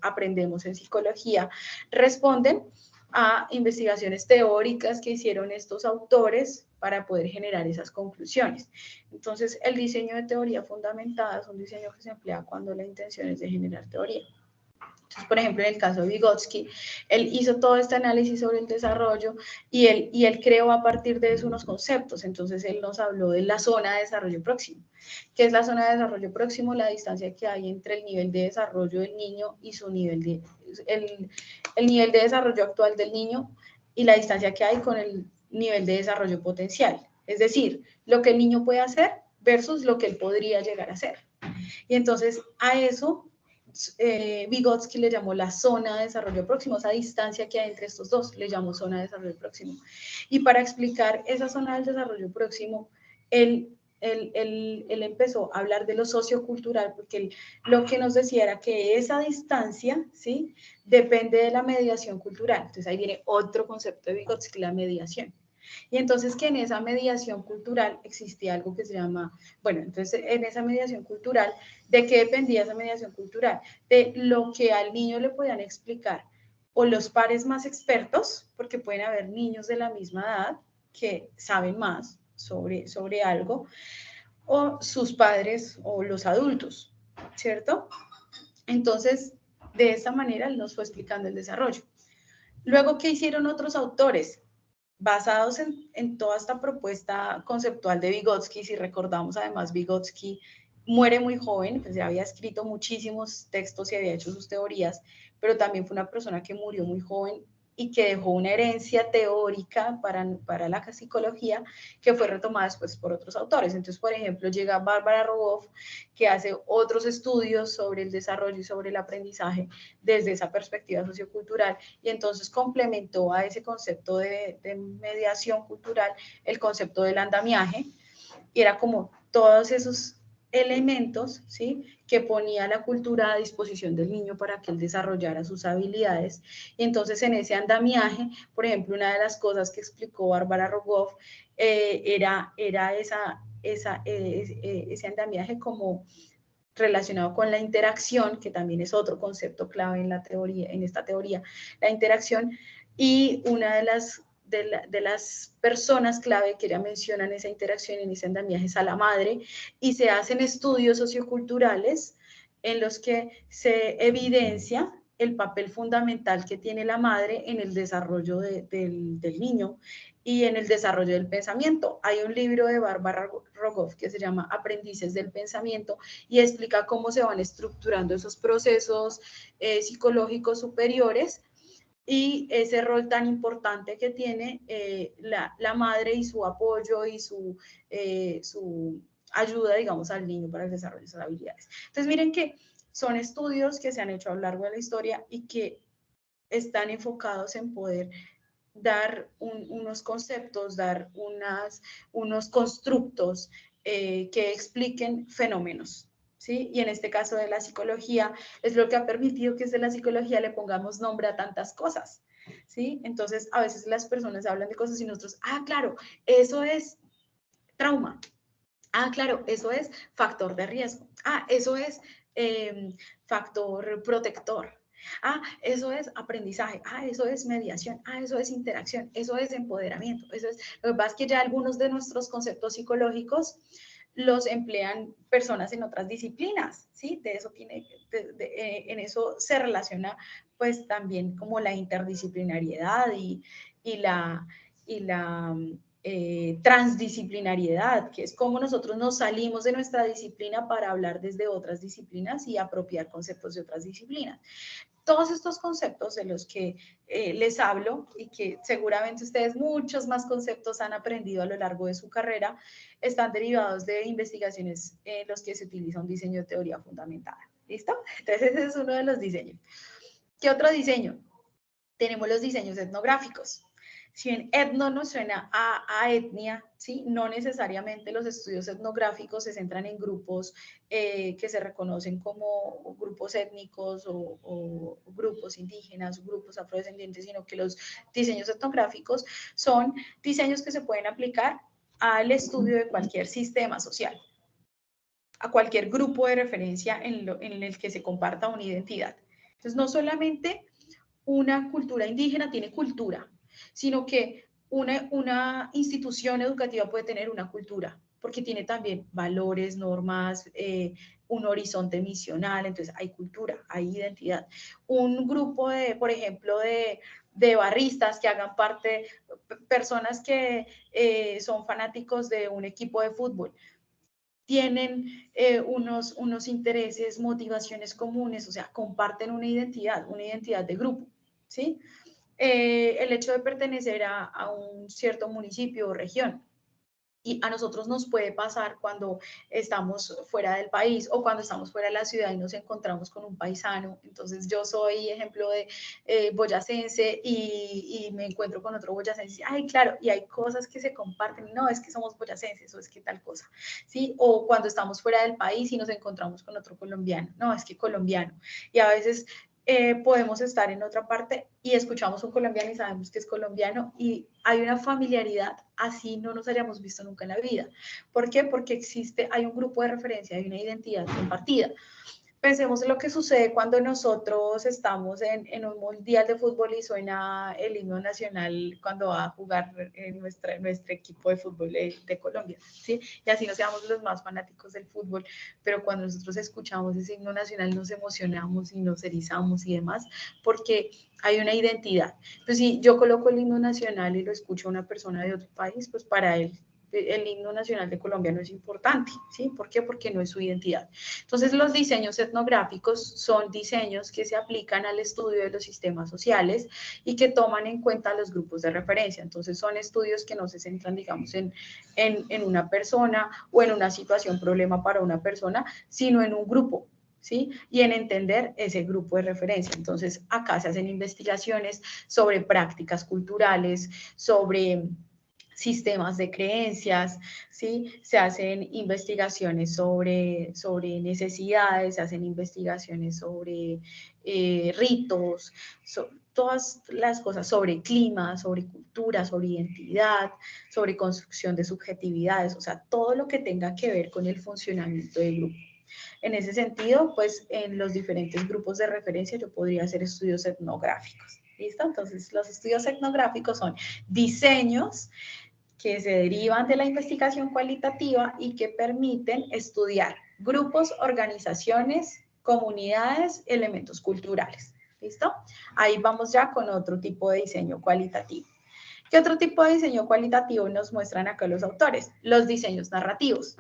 aprendemos en psicología, responden a investigaciones teóricas que hicieron estos autores para poder generar esas conclusiones. Entonces, el diseño de teoría fundamentada es un diseño que se emplea cuando la intención es de generar teoría. Entonces, por ejemplo, en el caso de Vygotsky, él hizo todo este análisis sobre el desarrollo y él creó a partir de eso unos conceptos. Entonces, él nos habló de la zona de desarrollo próximo. ¿Qué es la zona de desarrollo próximo? La distancia que hay entre el nivel de desarrollo del niño y su nivel de, el nivel de desarrollo actual del niño y la distancia que hay con el nivel de desarrollo potencial. Es decir, lo que el niño puede hacer versus lo que él podría llegar a hacer. Y entonces, a eso Vygotsky le llamó la zona de desarrollo próximo, esa distancia que hay entre estos dos, le llamó zona de desarrollo próximo. Y para explicar esa zona del desarrollo próximo, él empezó a hablar de lo sociocultural, porque lo que nos decía era que esa distancia, ¿sí?, depende de la mediación cultural. Entonces ahí viene otro concepto de Vygotsky, la mediación. Y entonces que en esa mediación cultural existía algo que se llama, bueno, entonces en esa mediación cultural, ¿de qué dependía esa mediación cultural? De lo que al niño le podían explicar o los pares más expertos, porque pueden haber niños de la misma edad que saben más sobre algo, o sus padres o los adultos, ¿cierto? Entonces, de esta manera él nos fue explicando el desarrollo. Luego, ¿qué hicieron otros autores? Basados en toda esta propuesta conceptual de Vygotsky, si recordamos además, Vygotsky muere muy joven, pues ya había escrito muchísimos textos y había hecho sus teorías, pero también fue una persona que murió muy joven y que dejó una herencia teórica para la psicología que fue retomada después por otros autores. Entonces, por ejemplo, llega Bárbara Rogoff, que hace otros estudios sobre el desarrollo y sobre el aprendizaje desde esa perspectiva sociocultural, y entonces complementó a ese concepto de mediación cultural el concepto del andamiaje, y era como todos esos elementos, ¿sí?, que ponía la cultura a disposición del niño para que él desarrollara sus habilidades. Y entonces en ese andamiaje, por ejemplo, una de las cosas que explicó Bárbara Rogoff era ese andamiaje como relacionado con la interacción, que también es otro concepto clave en la teoría, en esta teoría, la interacción. Y una de las personas clave que ella menciona en esa interacción, en ese andamiaje, es a la madre, y se hacen estudios socioculturales en los que se evidencia el papel fundamental que tiene la madre en el desarrollo del niño y en el desarrollo del pensamiento. Hay un libro de Bárbara Rogoff que se llama Aprendices del Pensamiento y explica cómo se van estructurando esos procesos psicológicos superiores y ese rol tan importante que tiene la madre y su apoyo y su ayuda, digamos, al niño para el desarrollo de esas habilidades. Entonces, miren que son estudios que se han hecho a lo largo de la historia y que están enfocados en poder dar unos conceptos, dar unos constructos que expliquen fenómenos, ¿sí? Y en este caso de la psicología, es lo que ha permitido que desde la psicología le pongamos nombre a tantas cosas, ¿sí? Entonces, a veces las personas hablan de cosas y nosotros, claro, eso es trauma. Claro, eso es factor de riesgo. Eso es factor protector. Eso es aprendizaje. Eso es mediación. Eso es interacción. Eso es empoderamiento. Eso es, lo que pasa es que ya algunos de nuestros conceptos psicológicos los emplean personas en otras disciplinas, ¿sí? De eso tiene, en eso se relaciona pues también como la interdisciplinariedad y la transdisciplinariedad, que es cómo nosotros nos salimos de nuestra disciplina para hablar desde otras disciplinas y apropiar conceptos de otras disciplinas. Todos estos conceptos de los que les hablo y que seguramente ustedes muchos más conceptos han aprendido a lo largo de su carrera, están derivados de investigaciones en los que se utiliza un diseño de teoría fundamentada. ¿Listo? Entonces ese es uno de los diseños. ¿Qué otro diseño? Tenemos los diseños etnográficos. Si bien etno nos suena a etnia, ¿sí? No necesariamente los estudios etnográficos se centran en grupos que se reconocen como grupos étnicos o grupos indígenas, grupos afrodescendientes, sino que los diseños etnográficos son diseños que se pueden aplicar al estudio de cualquier sistema social, a cualquier grupo de referencia en el que se comparta una identidad. Entonces, no solamente una cultura indígena tiene cultura, sino que una institución educativa puede tener una cultura, porque tiene también valores, normas, un horizonte misional, entonces hay cultura, hay identidad. Un grupo de, por ejemplo, de barristas que hagan parte, personas que son fanáticos de un equipo de fútbol, tienen unos intereses, motivaciones comunes, o sea, comparten una identidad de grupo, ¿sí? El hecho de pertenecer a un cierto municipio o región. Y a nosotros nos puede pasar cuando estamos fuera del país o cuando estamos fuera de la ciudad y nos encontramos con un paisano. Entonces yo soy ejemplo de boyacense y me encuentro con otro boyacense. Claro, y hay cosas que se comparten. No, es que somos boyacenses o es que tal cosa. ¿Sí? O cuando estamos fuera del país y nos encontramos con otro colombiano. No, es que colombiano. Y a veces podemos estar en otra parte y escuchamos un colombiano y sabemos que es colombiano y hay una familiaridad, así no nos hayamos visto nunca en la vida. ¿Por qué? Porque hay un grupo de referencia, hay una identidad compartida. Pensemos en lo que sucede cuando nosotros estamos en un mundial de fútbol y suena el himno nacional cuando va a jugar nuestro equipo de fútbol de Colombia, ¿sí? Y así no seamos los más fanáticos del fútbol, pero cuando nosotros escuchamos ese himno nacional nos emocionamos y nos erizamos y demás, porque hay una identidad. Entonces, si yo coloco el himno nacional y lo escucho a una persona de otro país, pues para él el himno nacional de Colombia no es importante, ¿sí? ¿Por qué? Porque no es su identidad. Entonces, los diseños etnográficos son diseños que se aplican al estudio de los sistemas sociales y que toman en cuenta los grupos de referencia. Entonces, son estudios que no se centran, digamos, en una persona o en una situación, problema para una persona, sino en un grupo, ¿sí? Y en entender ese grupo de referencia. Entonces, acá se hacen investigaciones sobre prácticas culturales, sobre sistemas de creencias, ¿sí? Se hacen investigaciones sobre necesidades, se hacen investigaciones sobre ritos, todas las cosas sobre clima, sobre cultura, sobre identidad, sobre construcción de subjetividades, o sea, todo lo que tenga que ver con el funcionamiento del grupo. En ese sentido, pues en los diferentes grupos de referencia yo podría hacer estudios etnográficos. ¿Listo? Entonces, los estudios etnográficos son diseños que se derivan de la investigación cualitativa y que permiten estudiar grupos, organizaciones comunidades, elementos culturales. ¿Listo? Ahí vamos ya con otro tipo de diseño cualitativo. ¿Qué otro tipo de diseño cualitativo nos muestran acá los autores? Los diseños narrativos.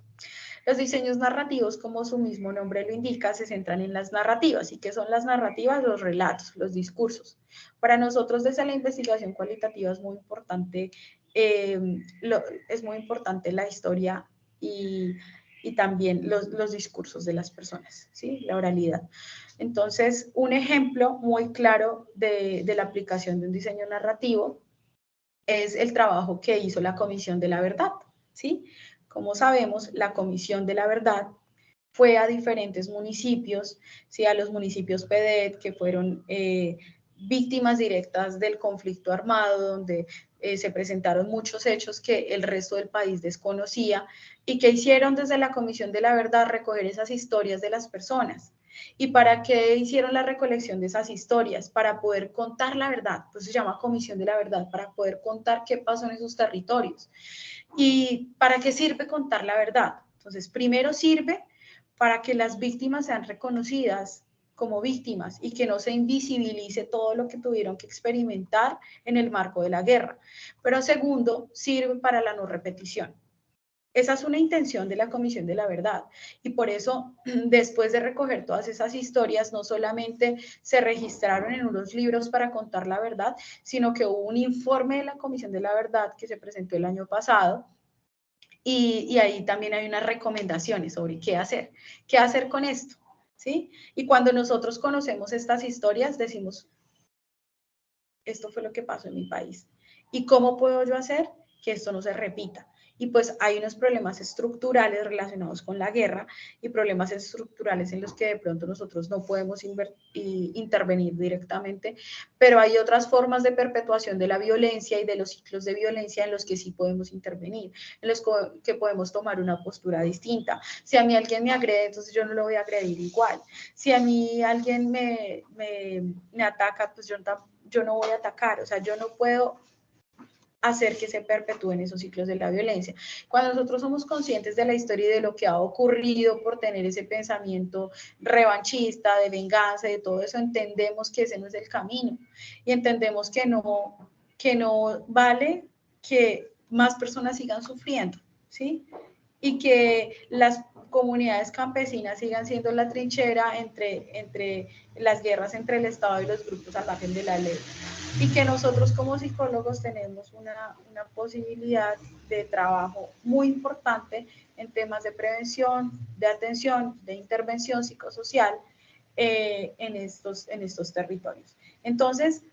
Los diseños narrativos, como su mismo nombre lo indica, se centran en las narrativas. ¿Y qué son las narrativas? Los relatos, los discursos. Para nosotros desde la investigación cualitativa es muy importante, la historia y también los discursos de las personas, ¿sí? La oralidad. Entonces, un ejemplo muy claro de la aplicación de un diseño narrativo es el trabajo que hizo la Comisión de la Verdad, ¿sí? Como sabemos, la Comisión de la Verdad fue a diferentes municipios, ¿sí? A los municipios PEDET, que fueron víctimas directas del conflicto armado, donde se presentaron muchos hechos que el resto del país desconocía, y que hicieron desde la Comisión de la Verdad recoger esas historias de las personas. ¿Y para qué hicieron la recolección de esas historias? Para poder contar la verdad, pues se llama Comisión de la Verdad, para poder contar qué pasó en esos territorios. ¿Y para qué sirve contar la verdad? Entonces, primero sirve para que las víctimas sean reconocidas como víctimas y que no se invisibilice todo lo que tuvieron que experimentar en el marco de la guerra. Pero segundo, sirve para la no repetición. Esa es una intención de la Comisión de la Verdad y por eso después de recoger todas esas historias no solamente se registraron en unos libros para contar la verdad, sino que hubo un informe de la Comisión de la Verdad que se presentó el año pasado y ahí también hay unas recomendaciones sobre qué hacer con esto, ¿sí? Y cuando nosotros conocemos estas historias decimos, esto fue lo que pasó en mi país y cómo puedo yo hacer que esto no se repita. Y pues hay unos problemas estructurales relacionados con la guerra y problemas estructurales en los que de pronto nosotros no podemos intervenir directamente, pero hay otras formas de perpetuación de la violencia y de los ciclos de violencia en los que sí podemos intervenir, en los que podemos tomar una postura distinta. Si a mí alguien me agrede, entonces yo no lo voy a agredir igual. Si a mí alguien me ataca, pues yo no voy a atacar, o sea, yo no puedo hacer que se perpetúen esos ciclos de la violencia. Cuando nosotros somos conscientes de la historia y de lo que ha ocurrido por tener ese pensamiento revanchista, de venganza, de todo eso, entendemos que ese no es el camino y entendemos que no vale que más personas sigan sufriendo, ¿sí? Y que las comunidades campesinas sigan siendo la trinchera entre las guerras entre el Estado y los grupos al margen de la ley. Y que nosotros como psicólogos tenemos una posibilidad de trabajo muy importante en temas de prevención, de atención, de intervención psicosocial en estos territorios. Entonces,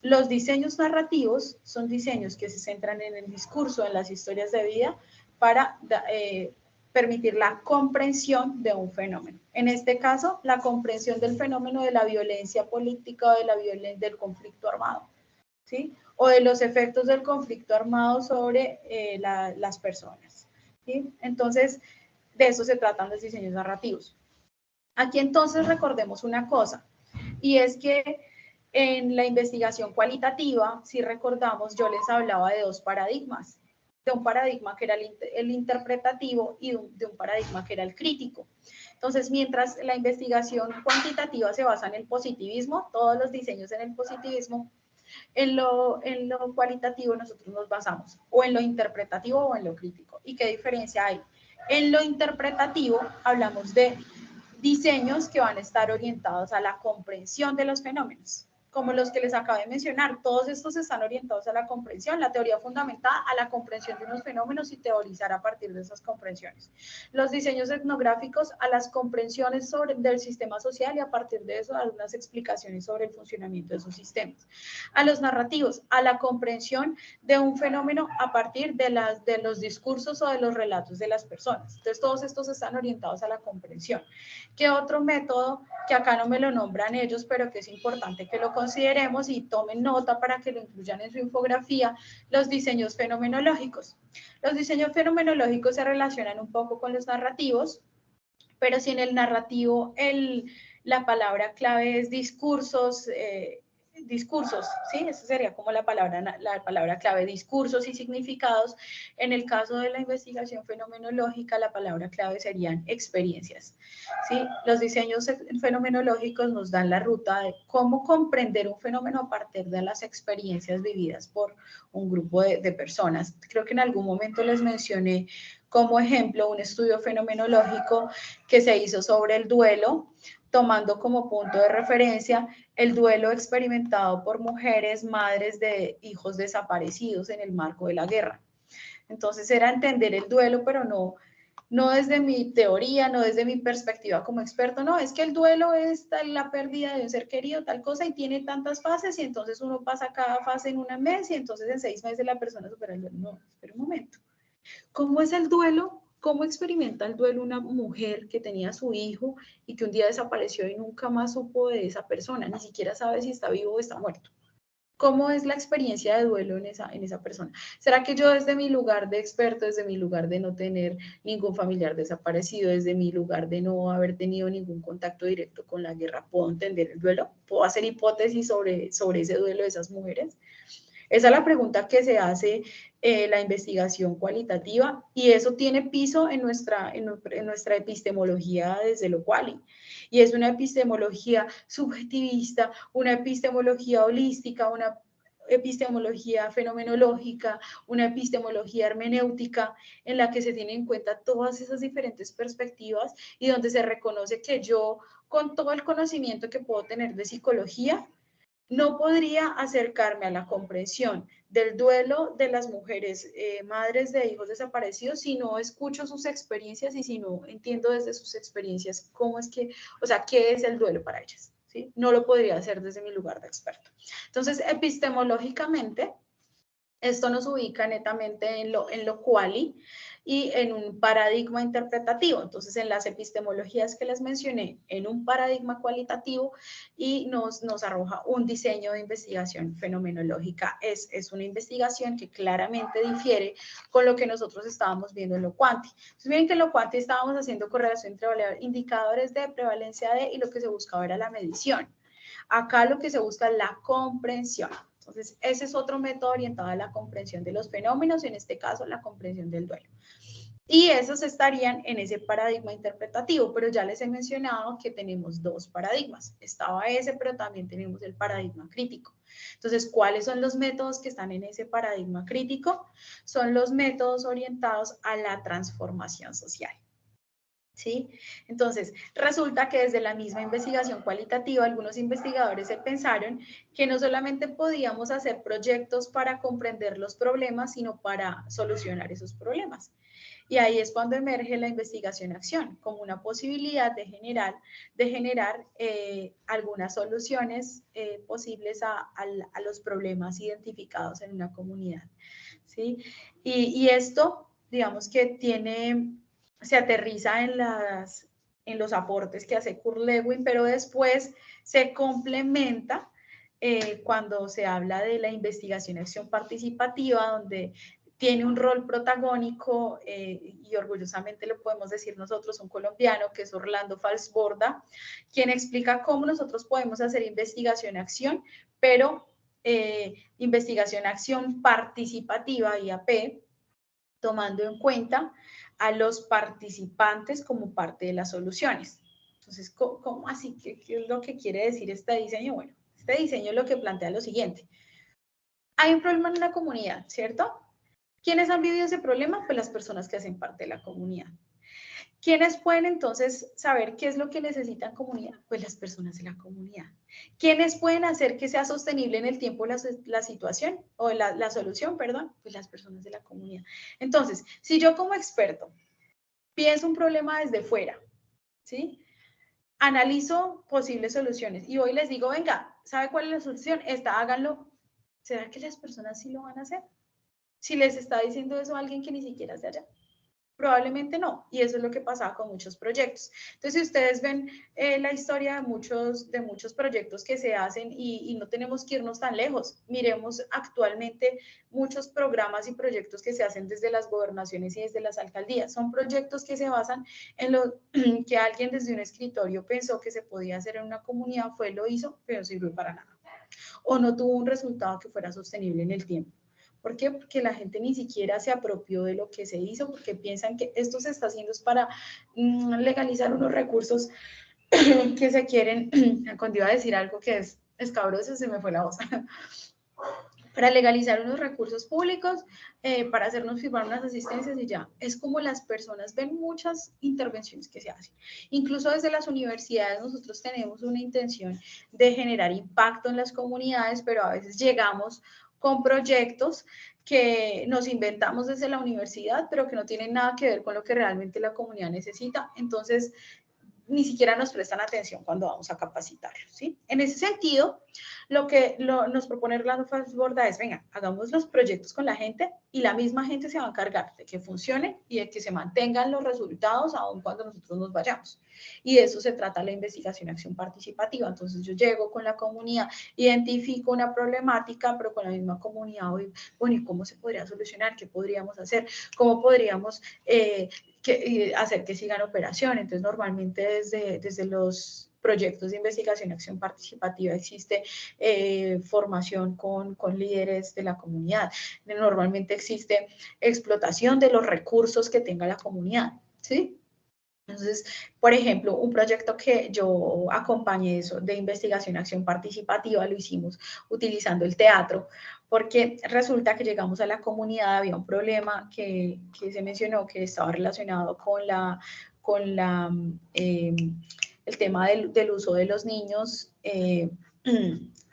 los diseños narrativos son diseños que se centran en el discurso, en las historias de vida, para permitir la comprensión de un fenómeno. En este caso, la comprensión del fenómeno de la violencia política o del conflicto armado, ¿sí? O de los efectos del conflicto armado sobre las personas, ¿sí? Entonces, de eso se tratan los diseños narrativos. Aquí entonces recordemos una cosa, y es que en la investigación cualitativa, si recordamos, yo les hablaba de dos paradigmas, de un paradigma que era el interpretativo y de un paradigma que era el crítico. Entonces, mientras la investigación cuantitativa se basa en el positivismo, todos los diseños en el positivismo, en lo cualitativo nosotros nos basamos o en lo interpretativo o en lo crítico. ¿Y qué diferencia hay? En lo interpretativo hablamos de diseños que van a estar orientados a la comprensión de los fenómenos, como los que les acabo de mencionar. Todos estos están orientados a la comprensión, la teoría fundamentada a la comprensión de unos fenómenos y teorizar a partir de esas comprensiones. Los diseños etnográficos a las comprensiones del sistema social y a partir de eso a unas explicaciones sobre el funcionamiento de esos sistemas. A los narrativos, a la comprensión de un fenómeno a partir de los discursos o de los relatos de las personas. Entonces, todos estos están orientados a la comprensión. ¿Qué otro método que acá no me lo nombran ellos, pero que es importante que lo consideremos y tomen nota para que lo incluyan en su infografía? Los diseños fenomenológicos. Los diseños fenomenológicos se relacionan un poco con los narrativos, pero si en el narrativo la palabra clave es discursos, discursos, ¿sí? Esa sería como la palabra clave, discursos y significados. En el caso de la investigación fenomenológica, la palabra clave serían experiencias, ¿sí? Los diseños fenomenológicos nos dan la ruta de cómo comprender un fenómeno a partir de las experiencias vividas por un grupo de personas. Creo que en algún momento les mencioné como ejemplo un estudio fenomenológico que se hizo sobre el duelo, tomando como punto de referencia el duelo experimentado por mujeres madres de hijos desaparecidos en el marco de la guerra. Entonces era entender el duelo, pero no desde mi teoría, no desde mi perspectiva como experto, no, es que el duelo es la pérdida de un ser querido, tal cosa, y tiene tantas fases, y entonces uno pasa cada fase en un mes, y entonces en 6 meses la persona supera el duelo. No, espera un momento. ¿Cómo es el duelo? ¿Cómo experimenta el duelo una mujer que tenía a su hijo y que un día desapareció y nunca más supo de esa persona? Ni siquiera sabe si está vivo o está muerto. ¿Cómo es la experiencia de duelo en esa persona? ¿Será que yo desde mi lugar de experto, desde mi lugar de no tener ningún familiar desaparecido, desde mi lugar de no haber tenido ningún contacto directo con la guerra, puedo entender el duelo? ¿Puedo hacer hipótesis sobre ese duelo de esas mujeres? Esa es la pregunta que se hace la investigación cualitativa, y eso tiene piso en nuestra epistemología desde lo quali. Y es una epistemología subjetivista, una epistemología holística, una epistemología fenomenológica, una epistemología hermenéutica en la que se tienen en cuenta todas esas diferentes perspectivas y donde se reconoce que yo, con todo el conocimiento que puedo tener de psicología, no podría acercarme a la comprensión del duelo de las mujeres madres de hijos desaparecidos si no escucho sus experiencias y si no entiendo desde sus experiencias cómo es que, o sea, qué es el duelo para ellas, ¿sí? No lo podría hacer desde mi lugar de experto. Entonces, epistemológicamente, esto nos ubica netamente en lo quali y en un paradigma interpretativo. Entonces, en las epistemologías que les mencioné, en un paradigma cualitativo, y nos arroja un diseño de investigación fenomenológica. Es una investigación que claramente difiere con lo que nosotros estábamos viendo en lo quanti. Entonces, miren que en lo quanti estábamos haciendo correlación entre indicadores de prevalencia de, y lo que se buscaba era la medición. Acá lo que se busca es la comprensión. Entonces, ese es otro método orientado a la comprensión de los fenómenos, en este caso, la comprensión del duelo. Y esos estarían en ese paradigma interpretativo, pero ya les he mencionado que tenemos dos paradigmas. Estaba ese, pero también tenemos el paradigma crítico. Entonces, ¿cuáles son los métodos que están en ese paradigma crítico? Son los métodos orientados a la transformación social. ¿Sí? Entonces, resulta que desde la misma investigación cualitativa, algunos investigadores se pensaron que no solamente podíamos hacer proyectos para comprender los problemas, sino para solucionar esos problemas. Y ahí es cuando emerge la investigación-acción como una posibilidad de generar algunas soluciones posibles a los problemas identificados en una comunidad. ¿Sí? Y esto, digamos que se aterriza en los aportes que hace Kurt Lewin, pero después se complementa cuando se habla de la investigación-acción participativa, donde tiene un rol protagónico y orgullosamente lo podemos decir nosotros, un colombiano que es Orlando Falsborda, quien explica cómo nosotros podemos hacer investigación-acción, pero investigación-acción participativa, IAP, tomando en cuenta a los participantes como parte de las soluciones. Entonces, ¿cómo así? ¿Qué es lo que quiere decir este diseño? Bueno, este diseño lo que plantea lo siguiente. Hay un problema en una comunidad, ¿cierto? ¿Quiénes han vivido ese problema? Pues las personas que hacen parte de la comunidad. ¿Quiénes pueden entonces saber qué es lo que necesita en comunidad? Pues las personas de la comunidad. ¿Quiénes pueden hacer que sea sostenible en el tiempo la situación o la solución, perdón? Pues las personas de la comunidad. Entonces, si yo como experto pienso un problema desde fuera, ¿sí? Analizo posibles soluciones y hoy les digo, venga, ¿sabe cuál es la solución? Esta, háganlo. ¿Será que las personas sí lo van a hacer? Si les está diciendo eso a alguien que ni siquiera es de allá. Probablemente no, y eso es lo que pasaba con muchos proyectos. Entonces, si ustedes ven la historia de muchos proyectos que se hacen y no tenemos que irnos tan lejos, miremos actualmente muchos programas y proyectos que se hacen desde las gobernaciones y desde las alcaldías. Son proyectos que se basan en lo que alguien desde un escritorio pensó que se podía hacer en una comunidad, lo hizo, pero no sirvió para nada. o no tuvo un resultado que fuera sostenible en el tiempo. ¿Por qué? Porque la gente ni siquiera se apropió de lo que se hizo, porque piensan que esto se está haciendo es para legalizar unos recursos que se quieren, cuando iba a decir algo que es escabroso, se me fue la voz, para legalizar unos recursos públicos, para hacernos firmar unas asistencias y ya. Es como las personas ven muchas intervenciones que se hacen. Incluso desde las universidades nosotros tenemos una intención de generar impacto en las comunidades, pero a veces llegamos con proyectos que nos inventamos desde la universidad, pero que no tienen nada que ver con lo que realmente la comunidad necesita. Entonces, ni siquiera nos prestan atención cuando vamos a capacitarlos, ¿sí? En ese sentido, lo que nos propone Orlando Falsborda es, venga, hagamos los proyectos con la gente y la misma gente se va a encargar de que funcionen y de que se mantengan los resultados aun cuando nosotros nos vayamos. Y de eso se trata la investigación acción participativa. Entonces yo llego con la comunidad, identifico una problemática, pero con la misma comunidad, bueno, ¿y cómo se podría solucionar? ¿Qué podríamos hacer? ¿Cómo podríamos hacer que sigan operación? Entonces normalmente desde los proyectos de investigación y acción participativa existe formación con líderes de la comunidad. Normalmente existe explotación de los recursos que tenga la comunidad, ¿sí? Entonces, por ejemplo, un proyecto que yo acompañé eso de investigación y acción participativa lo hicimos utilizando el teatro, porque resulta que llegamos a la comunidad, había un problema que se mencionó que estaba relacionado con el tema del uso de los niños, el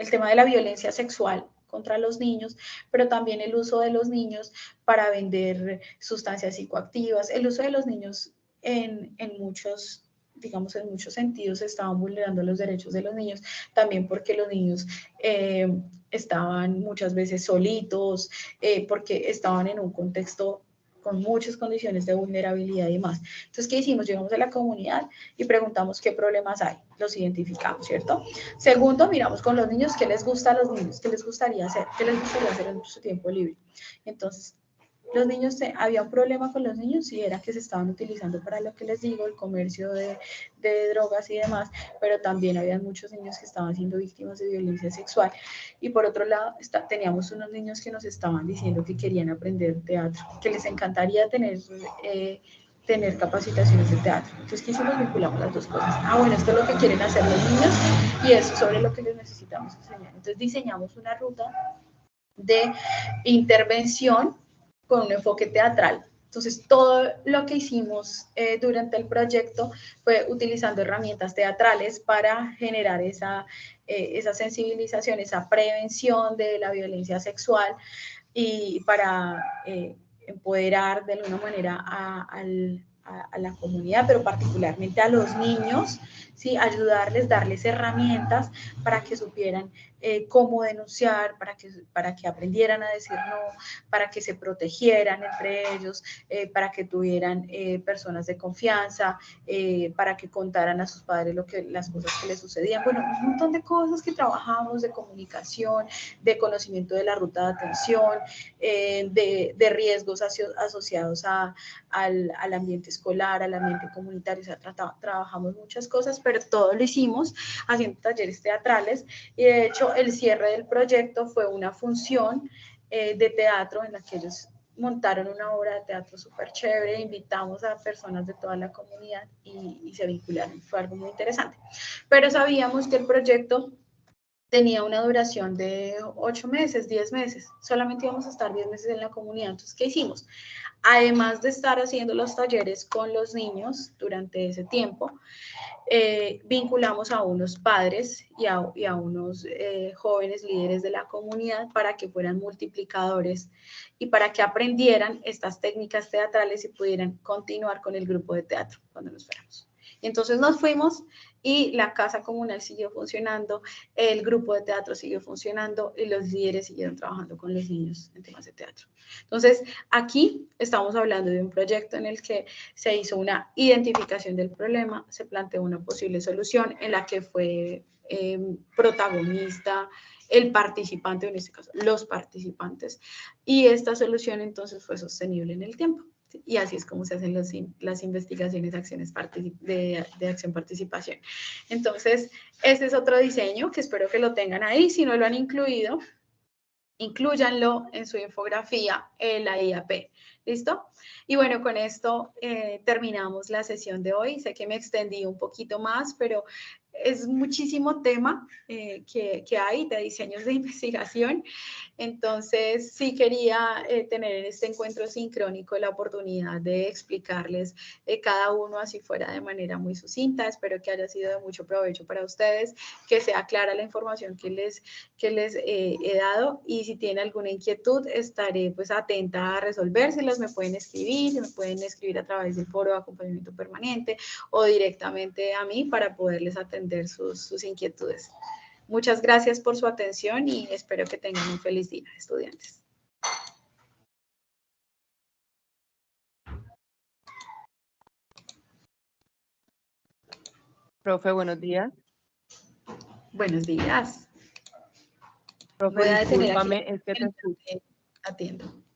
tema de la violencia sexual contra los niños, pero también el uso de los niños para vender sustancias psicoactivas, el uso de los niños en muchos, digamos, en muchos sentidos estaban vulnerando los derechos de los niños, también porque los niños estaban muchas veces solitos, porque estaban en un contexto con muchas condiciones de vulnerabilidad y demás. Entonces, ¿qué hicimos? Llegamos a la comunidad y preguntamos qué problemas hay, los identificamos, ¿cierto? Segundo, miramos con los niños qué les gusta a los niños, qué les gustaría hacer en su tiempo libre. Entonces, los niños, había un problema con los niños y era que se estaban utilizando para lo que les digo, el comercio de drogas y demás, pero también había muchos niños que estaban siendo víctimas de violencia sexual. Y por otro lado, teníamos unos niños que nos estaban diciendo que querían aprender teatro, que les encantaría tener capacitaciones de teatro. Entonces, ¿qué hicimos? Vinculamos las dos cosas. Bueno, esto es lo que quieren hacer los niños y eso sobre lo que les necesitamos enseñar. Entonces, diseñamos una ruta de intervención con un enfoque teatral. Entonces, todo lo que hicimos durante el proyecto fue utilizando herramientas teatrales para generar esa sensibilización, esa prevención de la violencia sexual y para empoderar de alguna manera a la comunidad, pero particularmente a los niños, ¿sí? Ayudarles, darles herramientas para que supieran cómo denunciar, para que aprendieran a decir no, para que se protegieran entre ellos, para que tuvieran personas de confianza, para que contaran a sus padres las cosas que les sucedían. Bueno, un montón de cosas que trabajamos, de comunicación, de conocimiento de la ruta de atención, de riesgos asociados al ambiente escolar, al ambiente comunitario. O sea, trabajamos muchas cosas, pero todo lo hicimos haciendo talleres teatrales y de hecho el cierre del proyecto fue una función de teatro en la que ellos montaron una obra de teatro súper chévere, invitamos a personas de toda la comunidad y se vincularon, fue algo muy interesante. Pero sabíamos que el proyecto tenía una duración de 8 meses, 10 meses, solamente íbamos a estar 10 meses en la comunidad. Entonces, ¿qué hicimos? Además de estar haciendo los talleres con los niños durante ese tiempo, vinculamos a unos padres y a unos jóvenes líderes de la comunidad para que fueran multiplicadores y para que aprendieran estas técnicas teatrales y pudieran continuar con el grupo de teatro cuando nos fuéramos. Y entonces nos fuimos y la casa comunal siguió funcionando, el grupo de teatro siguió funcionando y los líderes siguieron trabajando con los niños en temas de teatro. Entonces, aquí estamos hablando de un proyecto en el que se hizo una identificación del problema, se planteó una posible solución en la que fue protagonista el participante, en este caso los participantes, y esta solución entonces fue sostenible en el tiempo. Y así es como se hacen las investigaciones de acción-participación. Entonces, este es otro diseño que espero que lo tengan ahí. Si no lo han incluido, inclúyanlo en su infografía en la IAP. ¿Listo? Y bueno, con esto terminamos la sesión de hoy. Sé que me extendí un poquito más, pero es muchísimo tema que hay de diseños de investigación. Entonces, sí quería tener en este encuentro sincrónico la oportunidad de explicarles cada uno así fuera de manera muy sucinta. Espero que haya sido de mucho provecho para ustedes, que sea clara la información que les he dado, y si tienen alguna inquietud estaré pues atenta a resolvérselos. Me pueden escribir a través del foro de acompañamiento permanente o directamente a mí para poderles atender sus inquietudes. Muchas gracias por su atención y espero que tengan un feliz día, estudiantes. Profe, buenos días. Buenos días. Profe, Voy a detener aquí. discúlpame, es que te escucho. Atiendo.